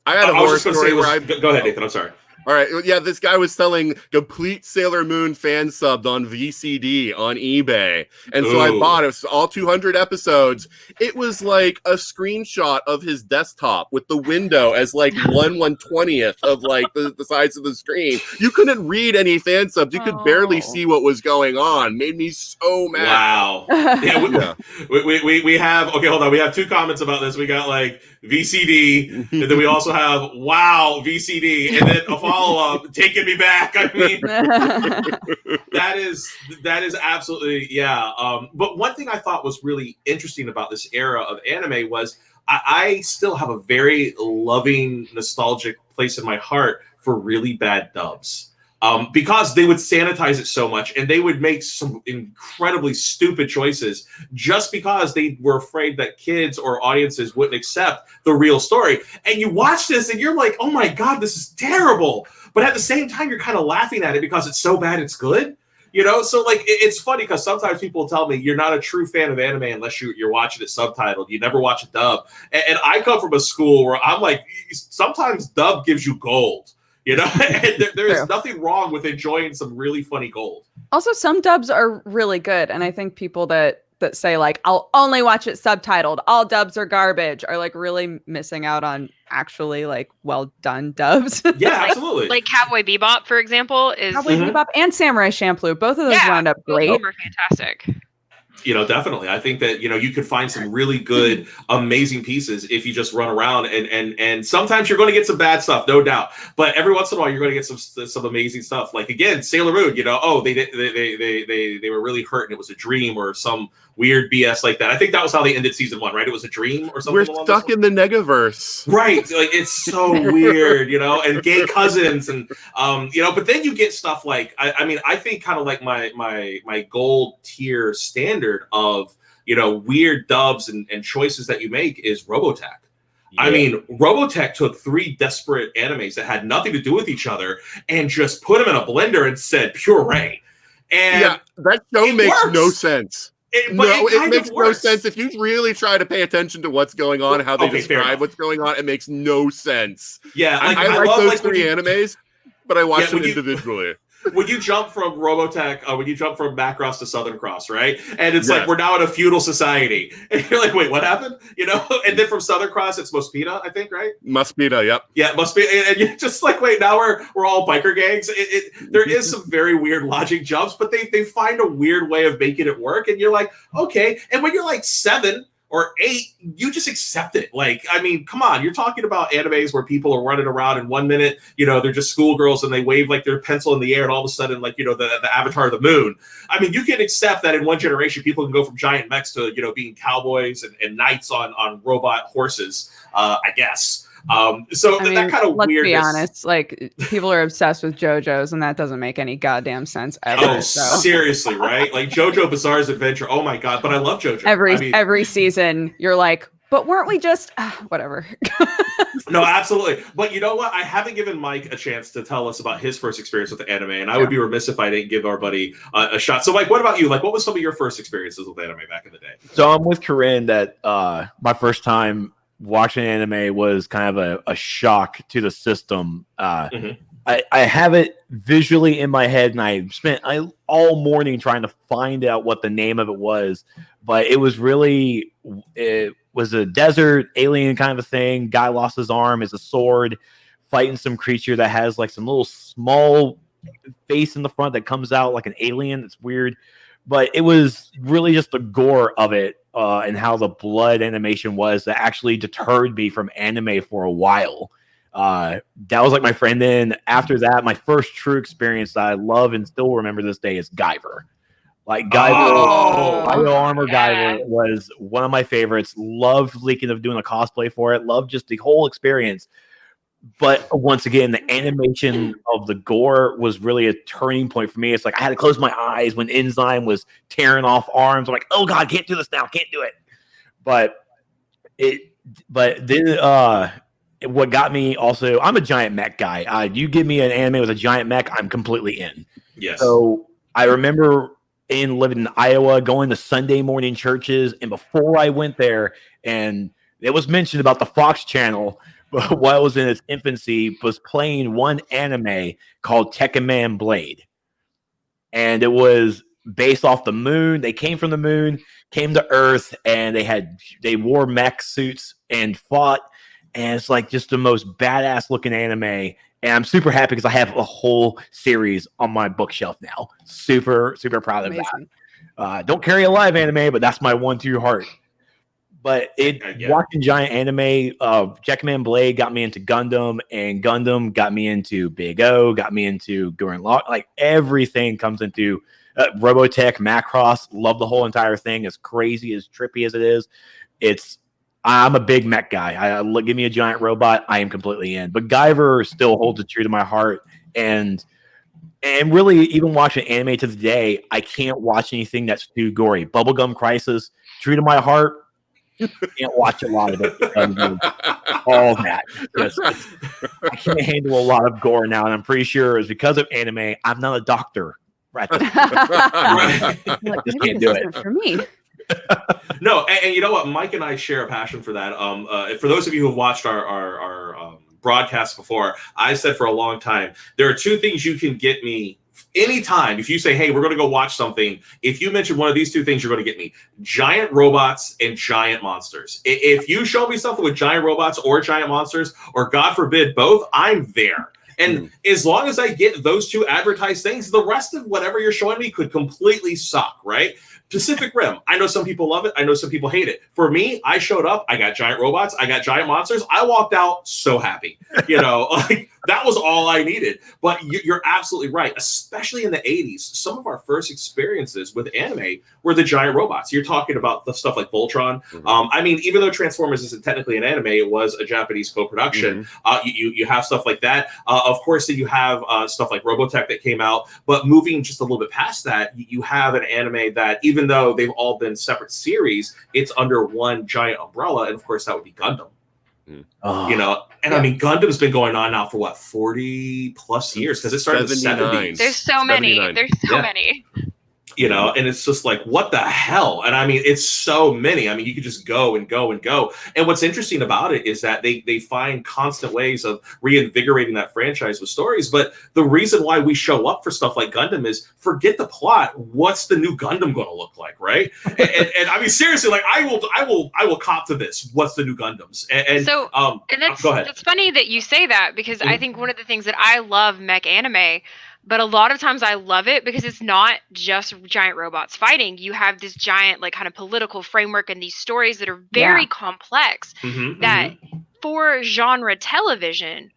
I had a horror story where go ahead, Nathan. I'm sorry. All right. Yeah, this guy was selling complete Sailor Moon fan subbed on VCD on eBay. And so I bought it. It was all 200 episodes. It was like a screenshot of his desktop with the window as like 1/120th of like the size of the screen. You couldn't read any fan subs. You could barely see what was going on. Made me so mad. Wow. We have, okay, hold on. We have 2 comments about this. We got like VCD, and then we also have wow VCD, and then a follow-up taking me back. I mean, that is absolutely but one thing I thought was really interesting about this era of anime was I still have a very loving, nostalgic place in my heart for really bad dubs. Because they would sanitize it so much, and they would make some incredibly stupid choices just because they were afraid that kids or audiences wouldn't accept the real story. And you watch this and you're like, oh my God, this is terrible. But at the same time, you're kind of laughing at it because it's so bad it's good. So like it's funny because sometimes people tell me you're not a true fan of anime unless you're watching it subtitled. You never watch a dub. And I come from a school where I'm like, sometimes dub gives you gold. And there's nothing wrong with enjoying some really funny gold. Also, some dubs are really good, and I think people that say like I'll only watch it subtitled, all dubs are garbage, are like really missing out on actually like well done dubs. Yeah, absolutely. Like Cowboy Bebop, for example, is Cowboy Bebop and Samurai Champloo. Both of those wound up great. Both are fantastic. Definitely. I think that, you could find some really good, amazing pieces if you just run around and sometimes you're going to get some bad stuff, no doubt. But every once in a while, you're going to get some amazing stuff. Like again, Sailor Moon, they were really hurt and it was a dream or some weird BS like that. I think that was how they ended season 1, right? It was a dream or something. We're stuck in the Negaverse. Right. Like it's so weird, and gay cousins and, but then you get stuff like, I think kind of like my gold tier standard of weird dubs and choices that you make is Robotech. Yeah. I mean, Robotech took 3 desperate animes that had nothing to do with each other and just put them in a blender and said puree. And that show makes no sense. It makes no sense. If you really try to pay attention to what's going on, how they describe what's going on, it makes no sense. Yeah, I like those 3 animes, but I watch them individually. When you jump from Robotech, when you jump from Macross to Southern Cross, right? And it's like, we're now in a feudal society. And you're like, wait, what happened? And then from Southern Cross, it's Mospita, I think, right? Mospita, yep. Yeah, Mospita. And you're just like, wait, now we're all biker gangs. There is some very weird logic jumps, but they find a weird way of making it work. And you're like, okay. And when you're like 7, or 8, you just accept it. Like, I mean, come on, you're talking about animes where people are running around in 1 minute, you know, they're just schoolgirls and they wave like their pencil in the air and all of a sudden, like, you know, the avatar of the moon. I mean, you can accept that in one generation, people can go from giant mechs to, you know, being cowboys and knights on robot horses, I guess. So that kind of let's weirdness. be honest, like people are obsessed with JoJo's and that doesn't make any goddamn sense ever. Oh, seriously, right? Like JoJo Bizarre's Adventure. Oh my God, but I love JoJo. Every season you're like, but weren't we just whatever? No, absolutely. But you know what? I haven't given Mike a chance to tell us about his first experience with the anime, and I would be remiss if I didn't give our buddy a shot. So, Mike, what about you? Like, what was some of your first experiences with anime back in the day? So I'm with Corrine that my first time watching anime was kind of a shock to the system. I have it visually in my head, and I spent all morning trying to find out what the name of it was, but it was a desert alien kind of a thing. Guy lost his arm, is a sword, fighting some creature that has like some little small face in the front that comes out like an alien. It's weird, but it was really just the gore of it and how the blood animation was that actually deterred me from anime for a while. That was like my friend. Then after that, my first true experience that I love and still remember this day is Guyver. Like Guyver, Bio Armor Guyver was one of my favorites. Loved leaking of doing a cosplay for it. Loved just the whole experience. But once again, the animation of the gore was really a turning point for me. It's like I had to close my eyes when Enzyme was tearing off arms. I'm like, oh God, can't do this now, can't do it. But then what got me also, I'm a giant mech guy. You give me an anime with a giant mech, I'm completely in. Yes. So I remember living in Iowa, going to Sunday morning churches, and before I went there, and it was mentioned about the Fox channel while it was in its infancy, was playing one anime called Tekken Man Blade. And it was based off the moon. They came from the moon, came to Earth, and they wore mech suits and fought. And it's like just the most badass looking anime. And I'm super happy because I have a whole series on my bookshelf now. Super, super proud of that. Don't carry a live anime, but that's my 1-2 heart. But watching giant anime, Jackman Blade got me into Gundam, and Gundam got me into Big O, got me into Gurren Lagann. Like everything comes into Robotech, Macross. Love the whole entire thing. As crazy, as trippy as it is, I'm a big mech guy. Give me a giant robot, I am completely in. But Guyver still holds it true to my heart, and really, even watching anime to the day, I can't watch anything that's too gory. Bubblegum Crisis, true to my heart. Can't watch a lot of it because of all that. I can't handle a lot of gore now, and I'm pretty sure it's because of anime. I'm not a doctor. Right. Just can't do it for me. No, and you know what? Mike and I share a passion for that. For those of you who have watched our broadcasts before, I said for a long time, there are 2 things you can get me anytime. If you say, hey, we're going to go watch something, if you mention one of these 2 things, you're going to get me giant robots and giant monsters. If you show me something with giant robots or giant monsters, or God forbid both, I'm there. And as long as I get those 2 advertised things, the rest of whatever you're showing me could completely suck, right? Pacific Rim. I know some people love it. I know some people hate it. For me, I showed up. I got giant robots. I got giant monsters. I walked out so happy. You know, like that was all I needed. But you're absolutely right. Especially in the 80s, some of our first experiences with anime were the giant robots. You're talking about the stuff like Voltron. I mean, even though Transformers isn't technically an anime, it was a Japanese co-production. You have stuff like that. Of course, then you have stuff like Robotech that came out. But moving just a little bit past that, you have an anime that even though they've all been separate series, it's under one giant umbrella, and of course that would be Gundam. You know, and I mean Gundam's been going on now for what, 40 plus years, because it started in the 70s. There's so many. There's so many. You know, and it's just like, what the hell? And I mean, it's so many. I mean, you could just go and go and go. And what's interesting about it is that they find constant ways of reinvigorating that franchise with stories. But the reason why we show up for stuff like Gundam is forget the plot. What's the new Gundam going to look like, right? and I mean, seriously, like I will cop to this. What's the new Gundams? And that's go ahead. It's funny that you say that, because I think one of the things that I love mech anime But a lot of times I love it because it's not just giant robots fighting. You have this giant, like, kind of political framework and these stories that are very complex that for genre television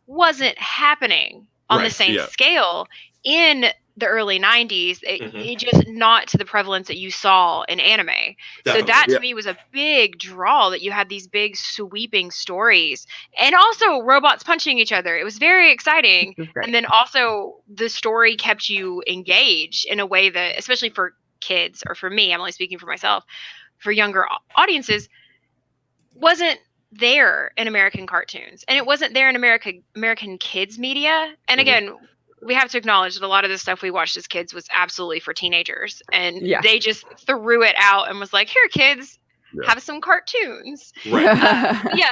wasn't happening on the same scale in the early 90s. It just not to the prevalence that you saw in anime. Definitely. So that to me was a big draw, that you had these big sweeping stories and also robots punching each other. It was very exciting. And then also the story kept you engaged in a way that, especially for kids, or for me, I'm only speaking for myself, for younger audiences, wasn't there in American cartoons, and it wasn't there in American kids media. And again, we have to acknowledge that a lot of the stuff we watched as kids was absolutely for teenagers, and they just threw it out and was like, here, kids, have some cartoons. Yeah,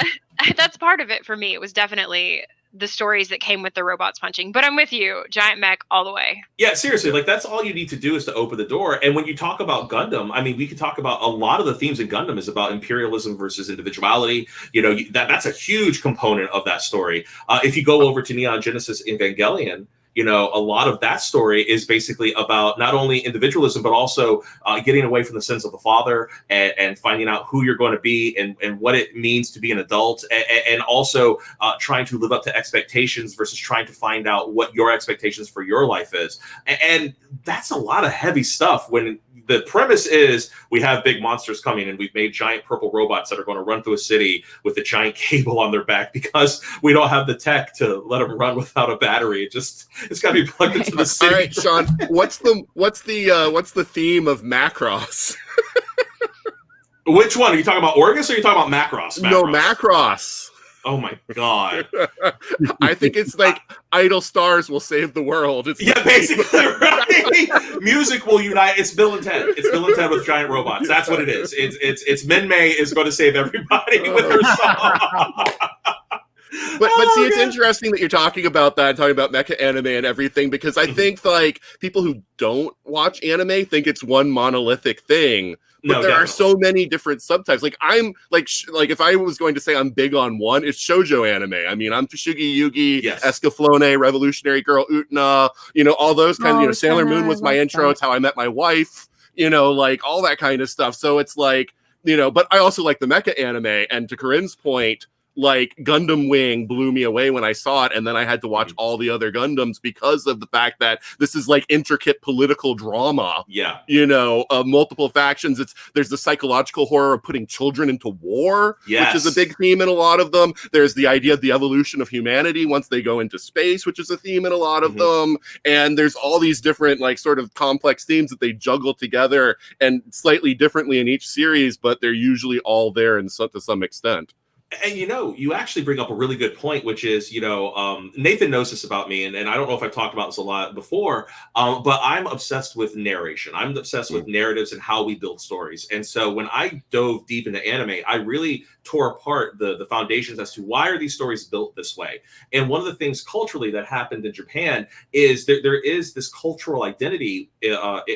that's part of it for me. It was definitely the stories that came with the robots punching. But I'm with you, giant mech all the way. Yeah, seriously, like that's all you need to do is to open the door. And when you talk about Gundam, I mean, we could talk about a lot of the themes in Gundam is about imperialism versus individuality. You know, that's a huge component of that story. If you go over to Neon Genesis Evangelion, you know, a lot of that story is basically about not only individualism, but also getting away from the sins of the father and finding out who you're going to be and what it means to be an adult, and also trying to live up to expectations versus trying to find out what your expectations for your life is. And that's a lot of heavy stuff when the premise is we have big monsters coming and we've made giant purple robots that are going to run through a city with a giant cable on their back because we don't have the tech to let them run without a battery. It's got to be plugged into the city. All right, Sean, what's the theme of Macross? Which one? Are you talking about Orgus or are you talking about Macross? No, Macross. Oh my God. I think it's like idle stars will save the world. Yeah, basically, right? Music will unite. It's Bill and Ted. It's Bill and Ted with giant robots. That's what it is. It's Min May is going to save everybody with her song. But see, it's interesting that you're talking about mecha anime and everything, because I think like people who don't watch anime think it's one monolithic thing. But there are so many different subtypes. Like I'm like if I was going to say I'm big on one, it's shoujo anime. I mean, I'm Tsushigi Yugi, Escaflowne, Revolutionary Girl, Utena, you know, all those kinds of, you know, Sailor Moon was my intro. It's how I met my wife, you know, like all that kind of stuff. So it's like, you know, but I also like the mecha anime. And to Corrine's point, like Gundam Wing blew me away when I saw it, and then I had to watch all the other Gundams because of the fact that this is like intricate political drama. Yeah, you know, multiple factions. There's the psychological horror of putting children into war, which is a big theme in a lot of them. There's the idea of the evolution of humanity once they go into space, which is a theme in a lot of them. And there's all these different like sort of complex themes that they juggle together and slightly differently in each series, but they're usually all there to some extent. And, you know, you actually bring up a really good point, which is, you know, Nathan knows this about me, and I don't know if I've talked about this a lot before, but I'm obsessed with narration. I'm obsessed with narratives and how we build stories. And so when I dove deep into anime, I really tore apart the foundations as to why are these stories built this way. And one of the things culturally that happened in Japan is there is this cultural identity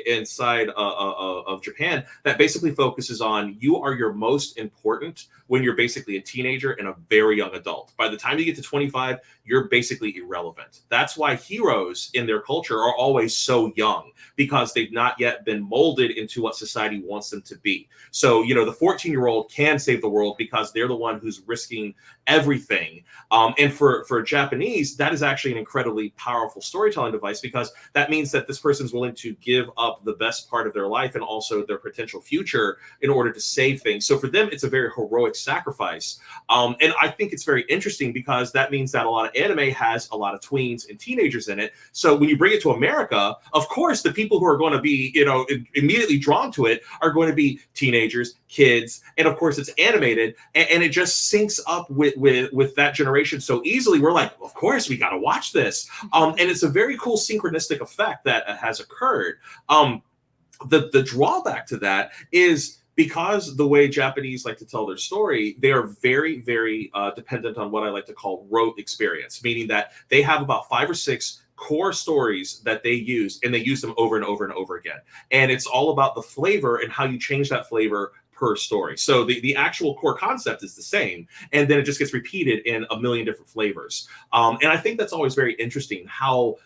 inside of Japan that basically focuses on you are your most important when you're basically a teenager and a very young adult. By the time you get to 25, you're basically irrelevant. That's why heroes in their culture are always so young, because they've not yet been molded into what society wants them to be. So, you know, the 14-year-old can save the world because they're the one who's risking everything. And for Japanese, that is actually an incredibly powerful storytelling device, because that means that this person's willing to give up the best part of their life and also their potential future in order to save things. So for them, it's a very heroic sacrifice. And I think it's very interesting because that means that a lot of anime has a lot of tweens and teenagers in it. So when you bring it to America, of course, the people who are going to be, you know, immediately drawn to it are going to be teenagers, kids, and of course it's animated, and it just syncs up with that generation so easily. We're like, of course we got to watch this. And it's a very cool synchronistic effect that has occurred. The drawback to that is, because the way Japanese like to tell their story, they are very, very dependent on what I like to call rote experience, meaning that they have about 5 or 6 core stories that they use, and they use them over and over and over again. And it's all about the flavor and how you change that flavor per story. So the actual core concept is the same, and then it just gets repeated in a million different flavors. And I think that's always very interesting how,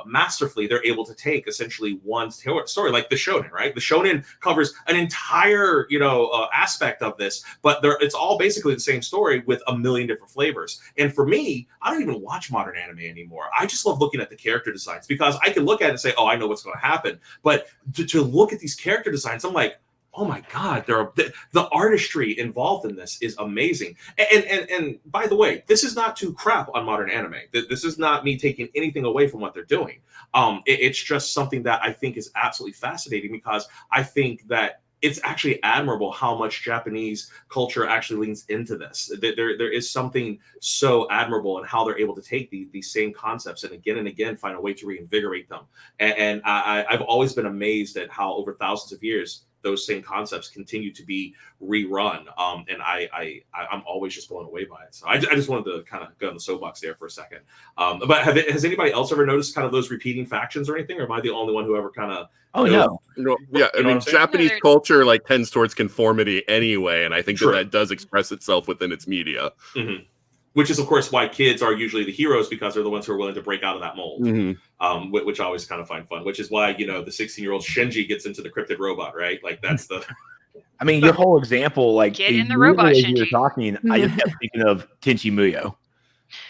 masterfully they're able to take essentially one story, like the shonen, right? The shonen covers an entire, aspect of this, but it's all basically the same story with a million different flavors. And for me, I don't even watch modern anime anymore. I just love looking at the character designs because I can look at it and say, oh, I know what's going to happen. But to look at these character designs, I'm like, oh my God, the artistry involved in this is amazing. And by the way, this is not to crap on modern anime. This is not me taking anything away from what they're doing. It's just something that I think is absolutely fascinating because I think that it's actually admirable how much Japanese culture actually leans into this. There is something so admirable in how they're able to take these same concepts and again find a way to reinvigorate them. And I've always been amazed at how over thousands of years those same concepts continue to be rerun. And I'm always just blown away by it. So I just wanted to kind of go on the soapbox there for a second. But has anybody else ever noticed kind of those repeating factions or anything? Or am I the only one who ever kind of... Oh, no. Yeah, I mean, Japanese culture tends towards conformity anyway. And I think that does express itself within its media. Mm-hmm. Which is, of course, why kids are usually the heroes because they're the ones who are willing to break out of that mold, which I always kind of find fun, which is why, the 16-year-old Shinji gets into the cryptid robot, right? Like, that's the... I mean, your whole example, like, get in the robot, Shinji. You're talking, I just kept thinking of Tenchi Muyo.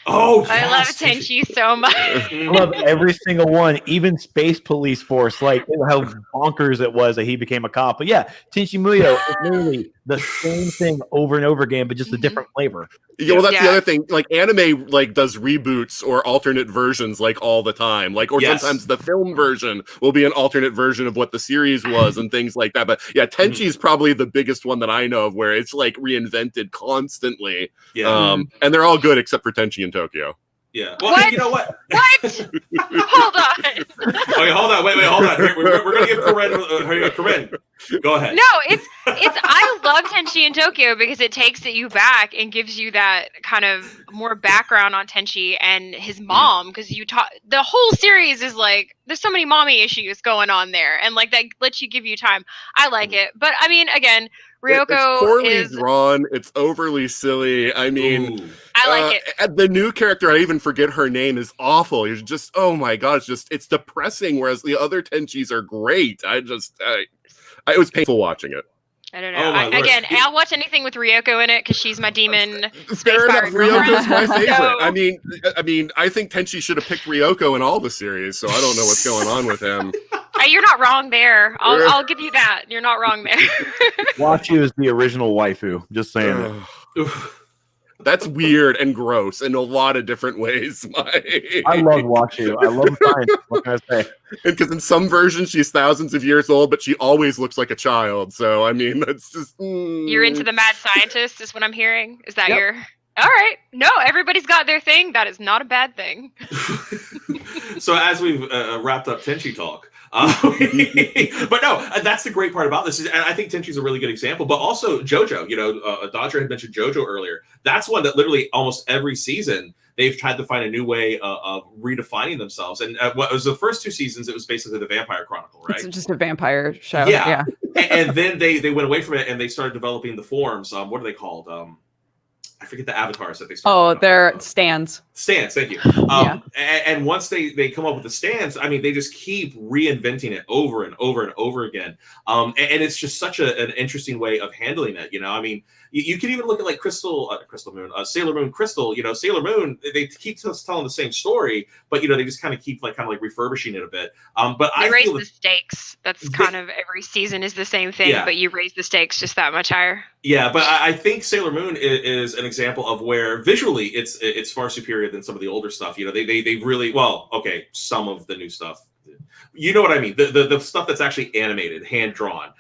Oh, yes. I love Tenchi so much. I love every single one, even Space Police Force, like how bonkers it was that he became a cop. But yeah, Tenchi Muyo is literally the same thing over and over again, but just a different flavor. Yeah, well, that's the other thing. Like, anime does reboots or alternate versions all the time. Sometimes the film version will be an alternate version of what the series was and things like that. But yeah, Tenchi is probably the biggest one that I know of where it's reinvented constantly. Yeah, and they're all good except for Tenchi in Tokyo. Yeah. Well, what? You know what? What? Hold on. Okay, hold on. Wait, hold on. We're going to give Corrine. Go ahead. No, it's. I love Tenchi in Tokyo because it takes you back and gives you that kind of more background on Tenchi and his mom because the whole series is there's so many mommy issues going on there and that lets you give you time. I like it, but I mean, again, Ryoko it's poorly drawn. It's overly silly. I mean, I like it. The new character, I even forget her name, is awful. You're just, oh my god, it's depressing. Whereas the other Tenchis are great. It was painful watching it. I don't know. Again, I'll watch anything with Ryoko in it because she's my demon. Fair enough. Ryoko's my favorite. So... I mean, I think Tenchi should have picked Ryoko in all the series. So I don't know what's going on with him. You're not wrong there. I'll give you that. You're not wrong there. Wachu is the original waifu. Just saying it. That's weird and gross in a lot of different ways. I love Wachu. I love science. What can I say? Because in some versions she's thousands of years old, but she always looks like a child. So I mean, that's just. You're into the mad scientist, is what I'm hearing. Is that your? All right. No, everybody's got their thing. That is not a bad thing. So as we've wrapped up Tenchi talk. But no, that's the great part about this. And I think Tenchi's a really good example, but also JoJo. Dodger had mentioned JoJo earlier. That's one that literally almost every season they've tried to find a new way of redefining themselves. And what was the first two seasons, it was basically the Vampire Chronicle, right? It's just a vampire show. Yeah. And then they went away from it and they started developing the forms. What are they called? I forget the avatars that they started. Oh, they're stands. Stands, thank you. And once they come up with the stands, I mean, they just keep reinventing it over and over and over again. And it's just such an interesting way of handling it. I mean, you can even look at Sailor Moon Crystal. Sailor Moon, they keep telling the same story, but they just kind of keep refurbishing it a bit. But I raise the stakes. That's kind of every season is the same thing, but you raise the stakes just that much higher. Yeah, but I think Sailor Moon is an example of where visually it's far superior than some of the older stuff. They really some of the new stuff. You know what I mean? The stuff that's actually animated, hand drawn,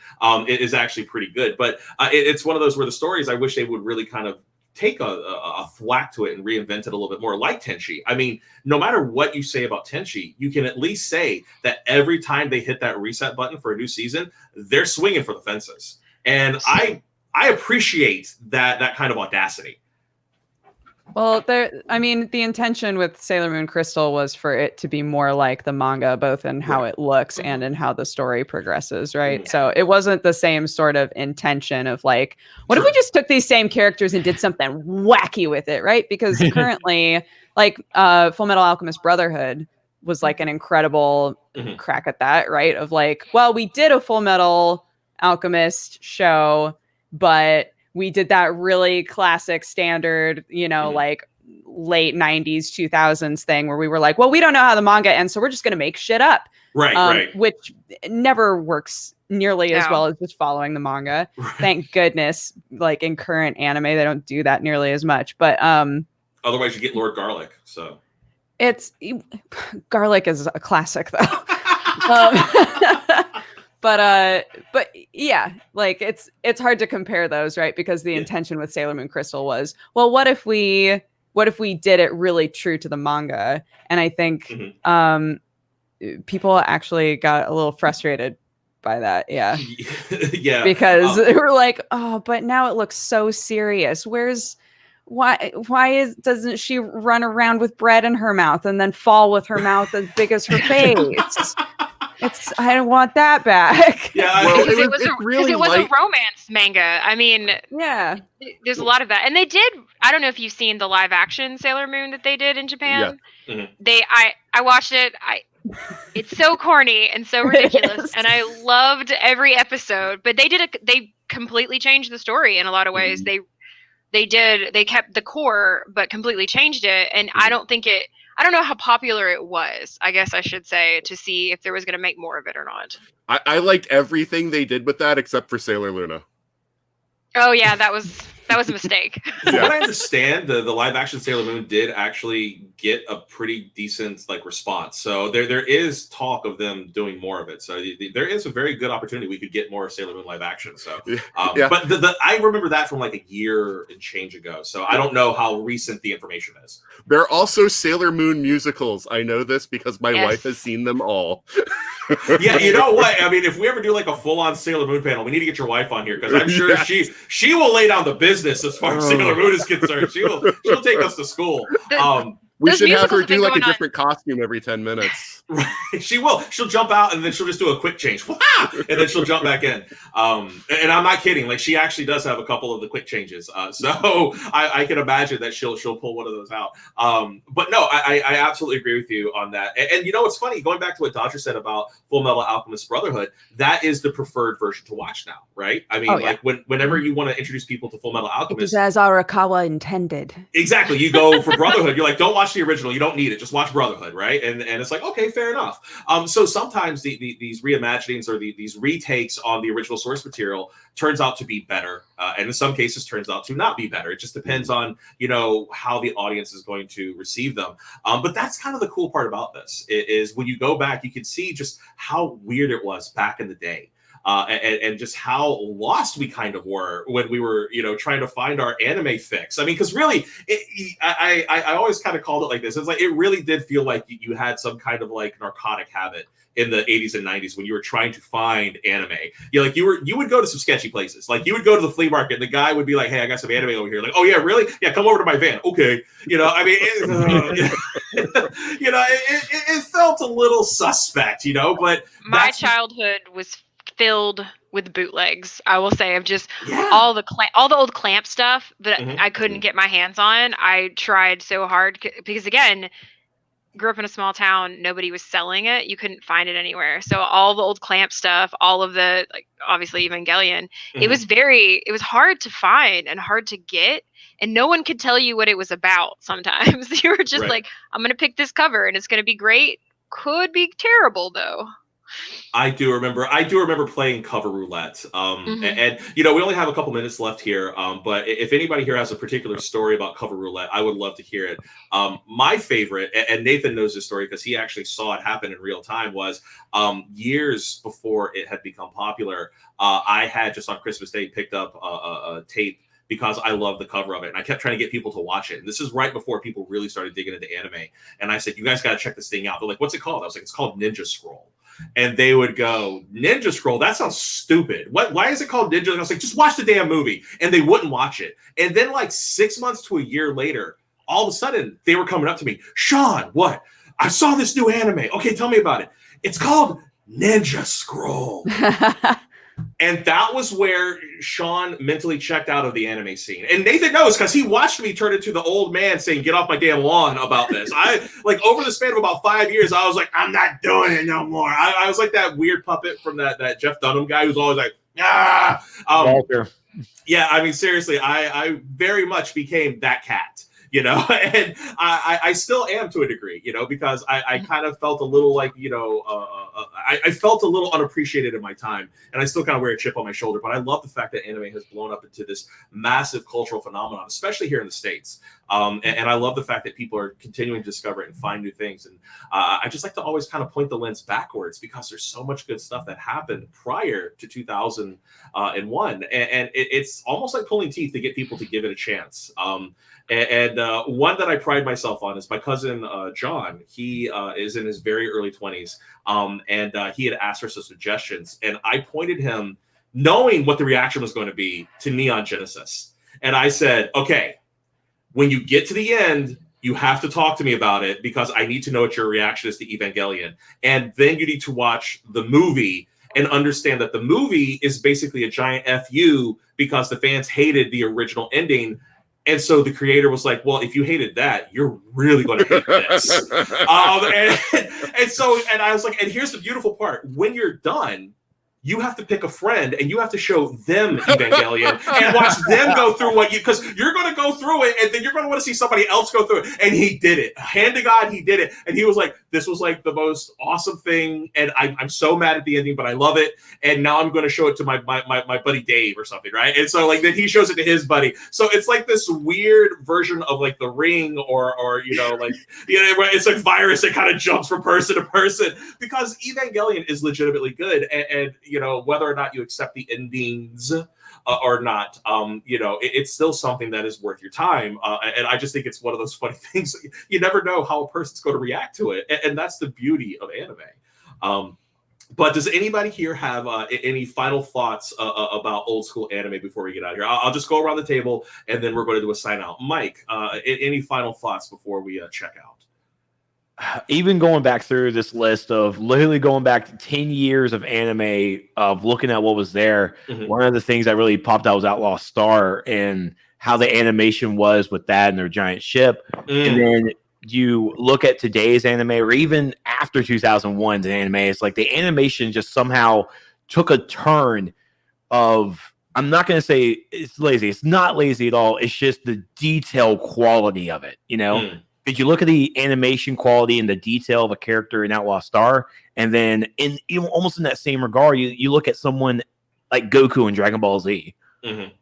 it is actually pretty good. But it's one of those where the stories, I wish they would really kind of take a thwack to it and reinvent it a little bit more, like Tenchi. I mean, no matter what you say about Tenchi, you can at least say that every time they hit that reset button for a new season, they're swinging for the fences. And I appreciate that kind of audacity. Well, the intention with Sailor Moon Crystal was for it to be more like the manga, both in how it looks and in how the story progresses, right? Yeah. So it wasn't the same sort of intention of like, what if we just took these same characters and did something wacky with it, right? Because currently, like Full Metal Alchemist Brotherhood was like an incredible crack at that, right? Of like, well, we did a Full Metal Alchemist show, but we did that really classic standard, like late 90s, 2000s thing where we were like, well, we don't know how the manga ends, so we're just going to make shit up. Right. Which never works nearly as well as just following the manga. Right. Thank goodness, like in current anime, they don't do that nearly as much. But otherwise you get Lord Garlic. So Garlic is a classic though. But yeah, like it's hard to compare those, right? Because the intention with Sailor Moon Crystal was, well, what if we did it really true to the manga? And I think people actually got a little frustrated by that. Yeah. Yeah. Because they were like, oh, but now it looks so serious. Why doesn't she run around with bread in her mouth and then fall with her mouth as big as her face? I don't want that back. Yeah, well, it was a romance manga. I mean, yeah, there's a lot of that, and they did. I don't know if you've seen the live action Sailor Moon that they did in Japan. Yeah. I watched it. It's so corny and so ridiculous, and I loved every episode. But they completely changed the story in a lot of ways. They kept the core, but completely changed it, and I don't know how popular it was, I guess I should say, to see if there was going to make more of it or not. I liked everything they did with that except for Sailor Luna. Oh, yeah, that was a mistake. From what I understand, the live action Sailor Moon did actually get a pretty decent response. So there is talk of them doing more of it. So there is a very good opportunity we could get more Sailor Moon live action. So, but I remember that from like a year and change ago. So I don't know how recent the information is. There are also Sailor Moon musicals. I know this because my wife has seen them all. Yeah, you know what? I mean, if we ever do like a full-on Sailor Moon panel, we need to get your wife on here because I'm sure she will lay down the business as far as Sailor Moon is concerned. She'll take us to school. We should have her do like a different costume every 10 minutes. Right. She will. She'll jump out and then she'll just do a quick change. And then she'll jump back in. And I'm not kidding. Like she actually does have a couple of the quick changes. So I can imagine that she'll pull one of those out. But no, I absolutely agree with you on that. And you know what's funny? Going back to what Dodger said about Full Metal Alchemist Brotherhood, that is the preferred version to watch now, right? I mean, like whenever you want to introduce people to Full Metal Alchemist, it is as Arakawa intended. Exactly. You go for Brotherhood. You're like, don't watch the original. You don't need it. Just watch Brotherhood, right? And it's like, okay, fair enough. So sometimes these reimaginings or these retakes on the original source material turns out to be better, and in some cases turns out to not be better. It just depends on how the audience is going to receive them. But that's kind of the cool part about this is when you go back, you can see just how weird it was back in the day. And just how lost we kind of were when we were, trying to find our anime fix. I mean, because really, I always kind of called it like this. It's like it really did feel like you had some kind of like narcotic habit in the 80s and 90s when you were trying to find anime. You would go to some sketchy places. Like you would go to the flea market and the guy would be like, hey, I got some anime over here. Like, oh yeah, really? Yeah, come over to my van. Okay. I mean, it felt a little suspect, but my childhood was filled with bootlegs, I will say, of just all the old Clamp stuff that I couldn't get my hands on. I tried so hard because, again, grew up in a small town, nobody was selling it, you couldn't find it anywhere. So all the old Clamp stuff, all of the, like, obviously Evangelion, it was hard to find and hard to get, and no one could tell you what it was about. Sometimes you were just like, I'm gonna pick this cover and it's gonna be great, could be terrible though. I do remember playing cover roulette. And we only have a couple minutes left here. But if anybody here has a particular story about cover roulette, I would love to hear it. My favorite, and Nathan knows this story because he actually saw it happen in real time, was years before it had become popular. I had just on Christmas Day picked up a tape because I love the cover of it. And I kept trying to get people to watch it. And this is right before people really started digging into anime. And I said, you guys got to check this thing out. They're like, what's it called? I was like, it's called Ninja Scroll. And they would go, Ninja Scroll? That sounds stupid. Why is it called Ninja? And I was like, just watch the damn movie. And they wouldn't watch it. And then like 6 months to a year later, all of a sudden they were coming up to me, Sean, what? I saw this new anime. Okay, tell me about it. It's called Ninja Scroll. And that was where Sean mentally checked out of the anime scene. And Nathan knows because he watched me turn into the old man saying, get off my damn lawn about this. I like over the span of about 5 years, I was like, I'm not doing it no more. I was like that weird puppet from that Jeff Dunham guy who's always like, Walter. Yeah, I mean, seriously, I very much became that cat. And I still am to a degree, because I kind of felt a little like, I felt a little unappreciated in my time, and I still kind of wear a chip on my shoulder. But I love the fact that anime has blown up into this massive cultural phenomenon, especially here in the States. And I love the fact that people are continuing to discover it and find new things. And I just like to always kind of point the lens backwards because there's so much good stuff that happened prior to 2001. And it's almost like pulling teeth to get people to give it a chance. And one that I pride myself on is my cousin, John. He is in his very early 20s. And he had asked for some suggestions. And I pointed him, knowing what the reaction was going to be, to Neon Genesis. And I said, okay, when you get to the end, you have to talk to me about it because I need to know what your reaction is to Evangelion. And then you need to watch the movie and understand that the movie is basically a giant FU because the fans hated the original ending. And so the creator was like, well, if you hated that, you're really going to hate this. And I was like, and here's the beautiful part. When you're done, you have to pick a friend and you have to show them Evangelion and watch them go through because you're going to go through it and then you're going to want to see somebody else go through it. And he did it. Hand to God, he did it. And he was like, this was like the most awesome thing. And I'm so mad at the ending, but I love it. And now I'm going to show it to my buddy Dave or something, right? And so like then he shows it to his buddy. So it's like this weird version of like The Ring or it's like virus that kind of jumps from person to person because Evangelion is legitimately good. And whether or not you accept the endings or not, it's still something that is worth your time. And I just think it's one of those funny things. You never know how a person's going to react to it. And that's the beauty of anime. But does anybody here have any final thoughts about old school anime before we get out of here? I'll just go around the table and then we're going to do a sign out. Mike, any final thoughts before we check out? Even going back through this list of literally going back 10 years of anime, of looking at what was there, one of the things that really popped out was Outlaw Star and how the animation was with that and their giant ship. And then you look at today's anime, or even after 2001's anime, it's like the animation just somehow took a turn of, I'm not going to say it's lazy. It's not lazy at all. It's just the detail quality of it, Because you look at the animation quality and the detail of a character in Outlaw Star, and then almost in that same regard, you look at someone like Goku in Dragon Ball Z,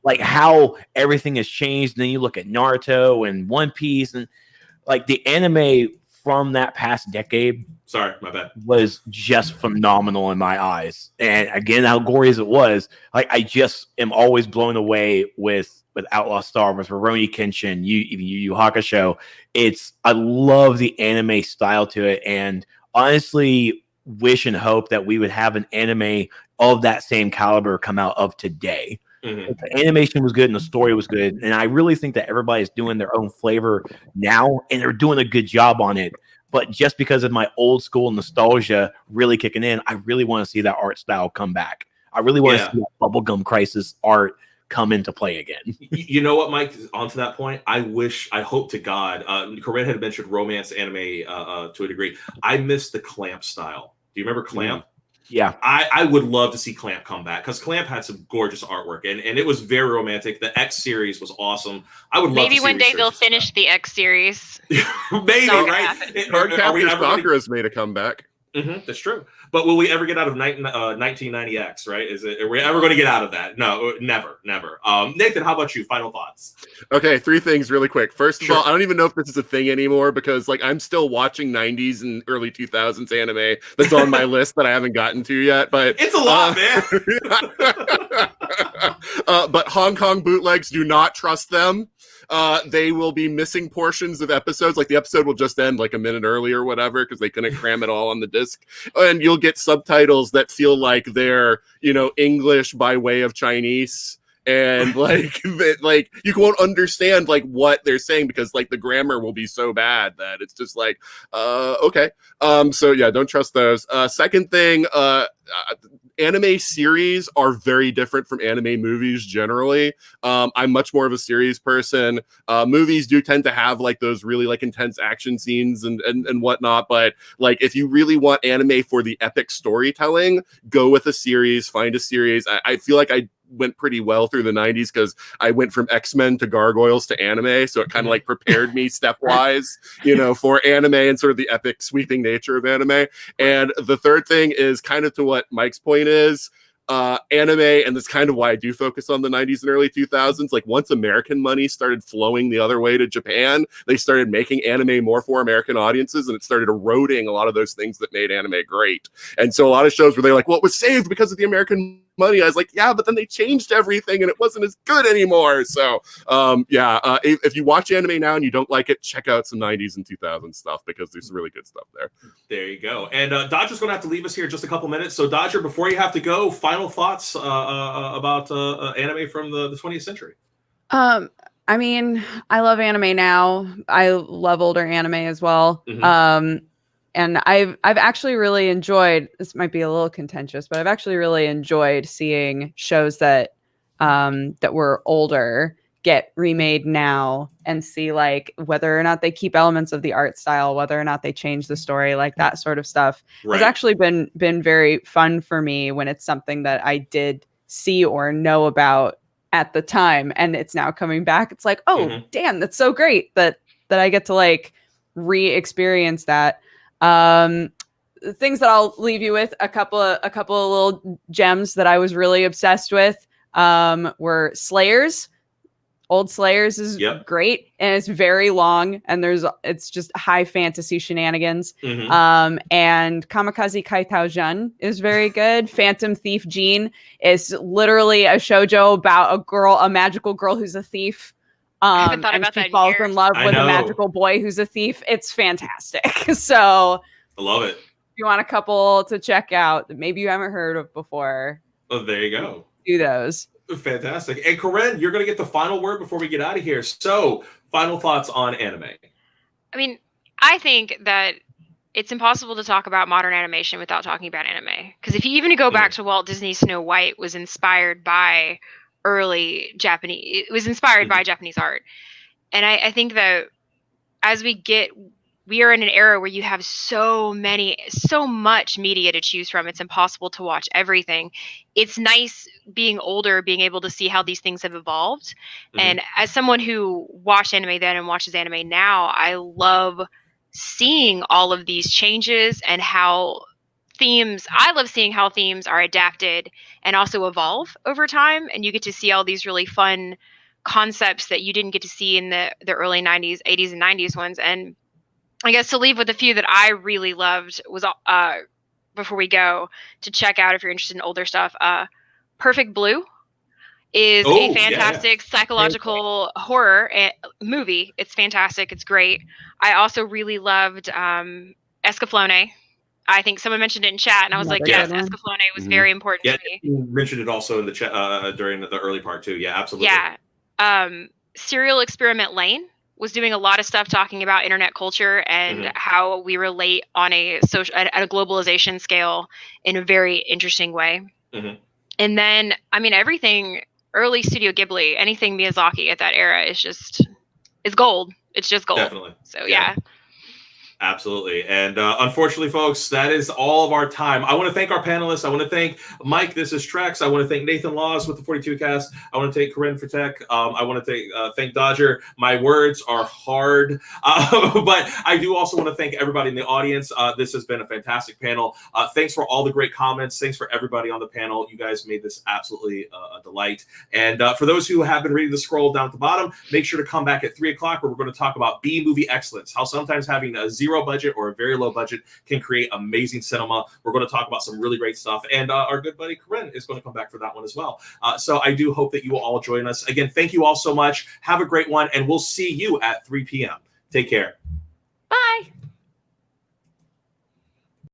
like how everything has changed. And then you look at Naruto and One Piece, and like the anime from that past decade, sorry, my bad, was just phenomenal in my eyes. And again, how gory as it was, like I just am always blown away with Outlaw Star, with Rurouni Kenshin, Yu Yu Hakusho. I love the anime style to it, and honestly wish and hope that we would have an anime of that same caliber come out of today. The animation was good and the story was good, and I really think that everybody's doing their own flavor now, and they're doing a good job on it. But just because of my old school nostalgia really kicking in, I really want to see that art style come back. I really want to see that Bubblegum Crisis art come into play again. You know what, Mike? Onto that point, I hope to God, Corrine had mentioned romance anime to a degree. I miss the Clamp style. Do you remember Clamp? Yeah. I would love to see Clamp come back because Clamp had some gorgeous artwork and it was very romantic. The X series was awesome. I would love maybe to see one day they'll finish the X series. Maybe, right? Cardcaptor Stalker has made a comeback. That's true. But will we ever get out of 1990X, right? Are we ever going to get out of that? No, never. Nathan, how about you? Final thoughts. Okay, 3 things really quick. First of all, I don't even know if this is a thing anymore because like I'm still watching 90s and early 2000s anime that's on my list that I haven't gotten to yet. But it's a lot, man. But Hong Kong bootlegs, do not trust them. They will be missing portions of episodes. Like the episode will just end like a minute early or whatever because they couldn't cram it all on the disc. And you'll get subtitles that feel like they're, English by way of Chinese. and like like you won't understand like what they're saying because like the grammar will be so bad that it's just like okay. So yeah, don't trust those. Second thing, anime series are very different from anime movies generally. I'm much more of a series person. Movies do tend to have like those really like intense action scenes and whatnot, but like if you really want anime for the epic storytelling, go with a series, find a series. I feel like I went pretty well through the 90s because I went from X-Men to Gargoyles to anime, so it kind of like prepared me stepwise, you know, for anime and sort of the epic sweeping nature of anime. And the third thing is kind of to what Mike's point is, anime, and that's kind of why I do focus on the 90s and early 2000s. Like once American money started flowing the other way to Japan, they started making anime more for American audiences, and it started eroding a lot of those things that made anime great. And so a lot of shows where they're like, well, it was saved because of the American money. I was like, yeah, but then they changed everything and it wasn't as good anymore. So if you watch anime now and you don't like it, check out some 90s and 2000s stuff because there's some really good stuff there. There you go. And Dodger's going to have to leave us here in just a couple minutes. So Dodger, before you have to go, final thoughts about anime from the 20th century. I mean, I love anime now. I love older anime as well. And I've actually really enjoyed, this might be a little contentious, but I've actually really enjoyed seeing shows that that were older get remade now and see like whether or not they keep elements of the art style, whether or not they change the story, like that sort of stuff has actually been very fun for me when it's something that I did see or know about at the time and it's now coming back. It's like, oh, damn, that's so great that I get to like re-experience that. Things that I'll leave you with, a couple of little gems that I was really obsessed with were Slayers. Old Slayers is great and it's very long and it's just high fantasy shenanigans. And Kamikaze Kaitaojen is very good. Phantom Thief Jean is literally a shoujo about a magical girl who's a thief. I haven't thought and about she that falls in love with a magical boy who's a thief. It's fantastic. So I love it. If you want a couple to check out that maybe you haven't heard of before, oh, there you go. Do those. Fantastic. And Corrine, you're going to get the final word before we get out of here. So, final thoughts on anime. I mean, I think that it's impossible to talk about modern animation without talking about anime. Because if you even go back to Walt Disney's Snow White was inspired by early Japanese, it was inspired by Japanese art. And I think that as we are in an era where you have so much media to choose from. It's impossible to watch everything. It's nice being older, being able to see how these things have evolved. And as someone who watched anime then and watches anime now, I love seeing all of these changes and I love seeing how themes are adapted and also evolve over time. And you get to see all these really fun concepts that you didn't get to see in the early 90s, 80s and 90s ones. And I guess to leave with a few that I really loved was before we go to check out if you're interested in older stuff. Perfect Blue is a fantastic psychological horror movie. It's fantastic. It's great. I also really loved Escaflowne. I think someone mentioned it in chat, and I was like, yes, Escaflowne was very important to me. You mentioned it also in the chat during the early part too. Yeah, absolutely. Yeah. Serial Experiment Lane was doing a lot of stuff talking about internet culture and how we relate on a globalization scale in a very interesting way. And then, I mean, everything early Studio Ghibli, anything Miyazaki at that era is gold. It's just gold. Definitely. So yeah. Absolutely. And unfortunately, folks, that is all of our time. I want to thank our panelists. I want to thank Mike. This is Trex. I want to thank Nathan Laws with the 42 cast. I want to thank Corrine Vitek. I want to thank Dodger. My words are hard, but I do also want to thank everybody in the audience. This has been a fantastic panel. Thanks for all the great comments. Thanks for everybody on the panel. You guys made this absolutely a delight. And for those who have been reading the scroll down at the bottom, make sure to come back at 3 o'clock where we're going to talk about B-movie excellence, how sometimes having a zero budget or a very low budget can create amazing cinema. We're going to talk about some really great stuff. And our good buddy Corrine is going to come back for that one as well. So I do hope that you will all join us. Again, thank you all so much. Have a great one. And we'll see you at 3 p.m. Take care. Bye.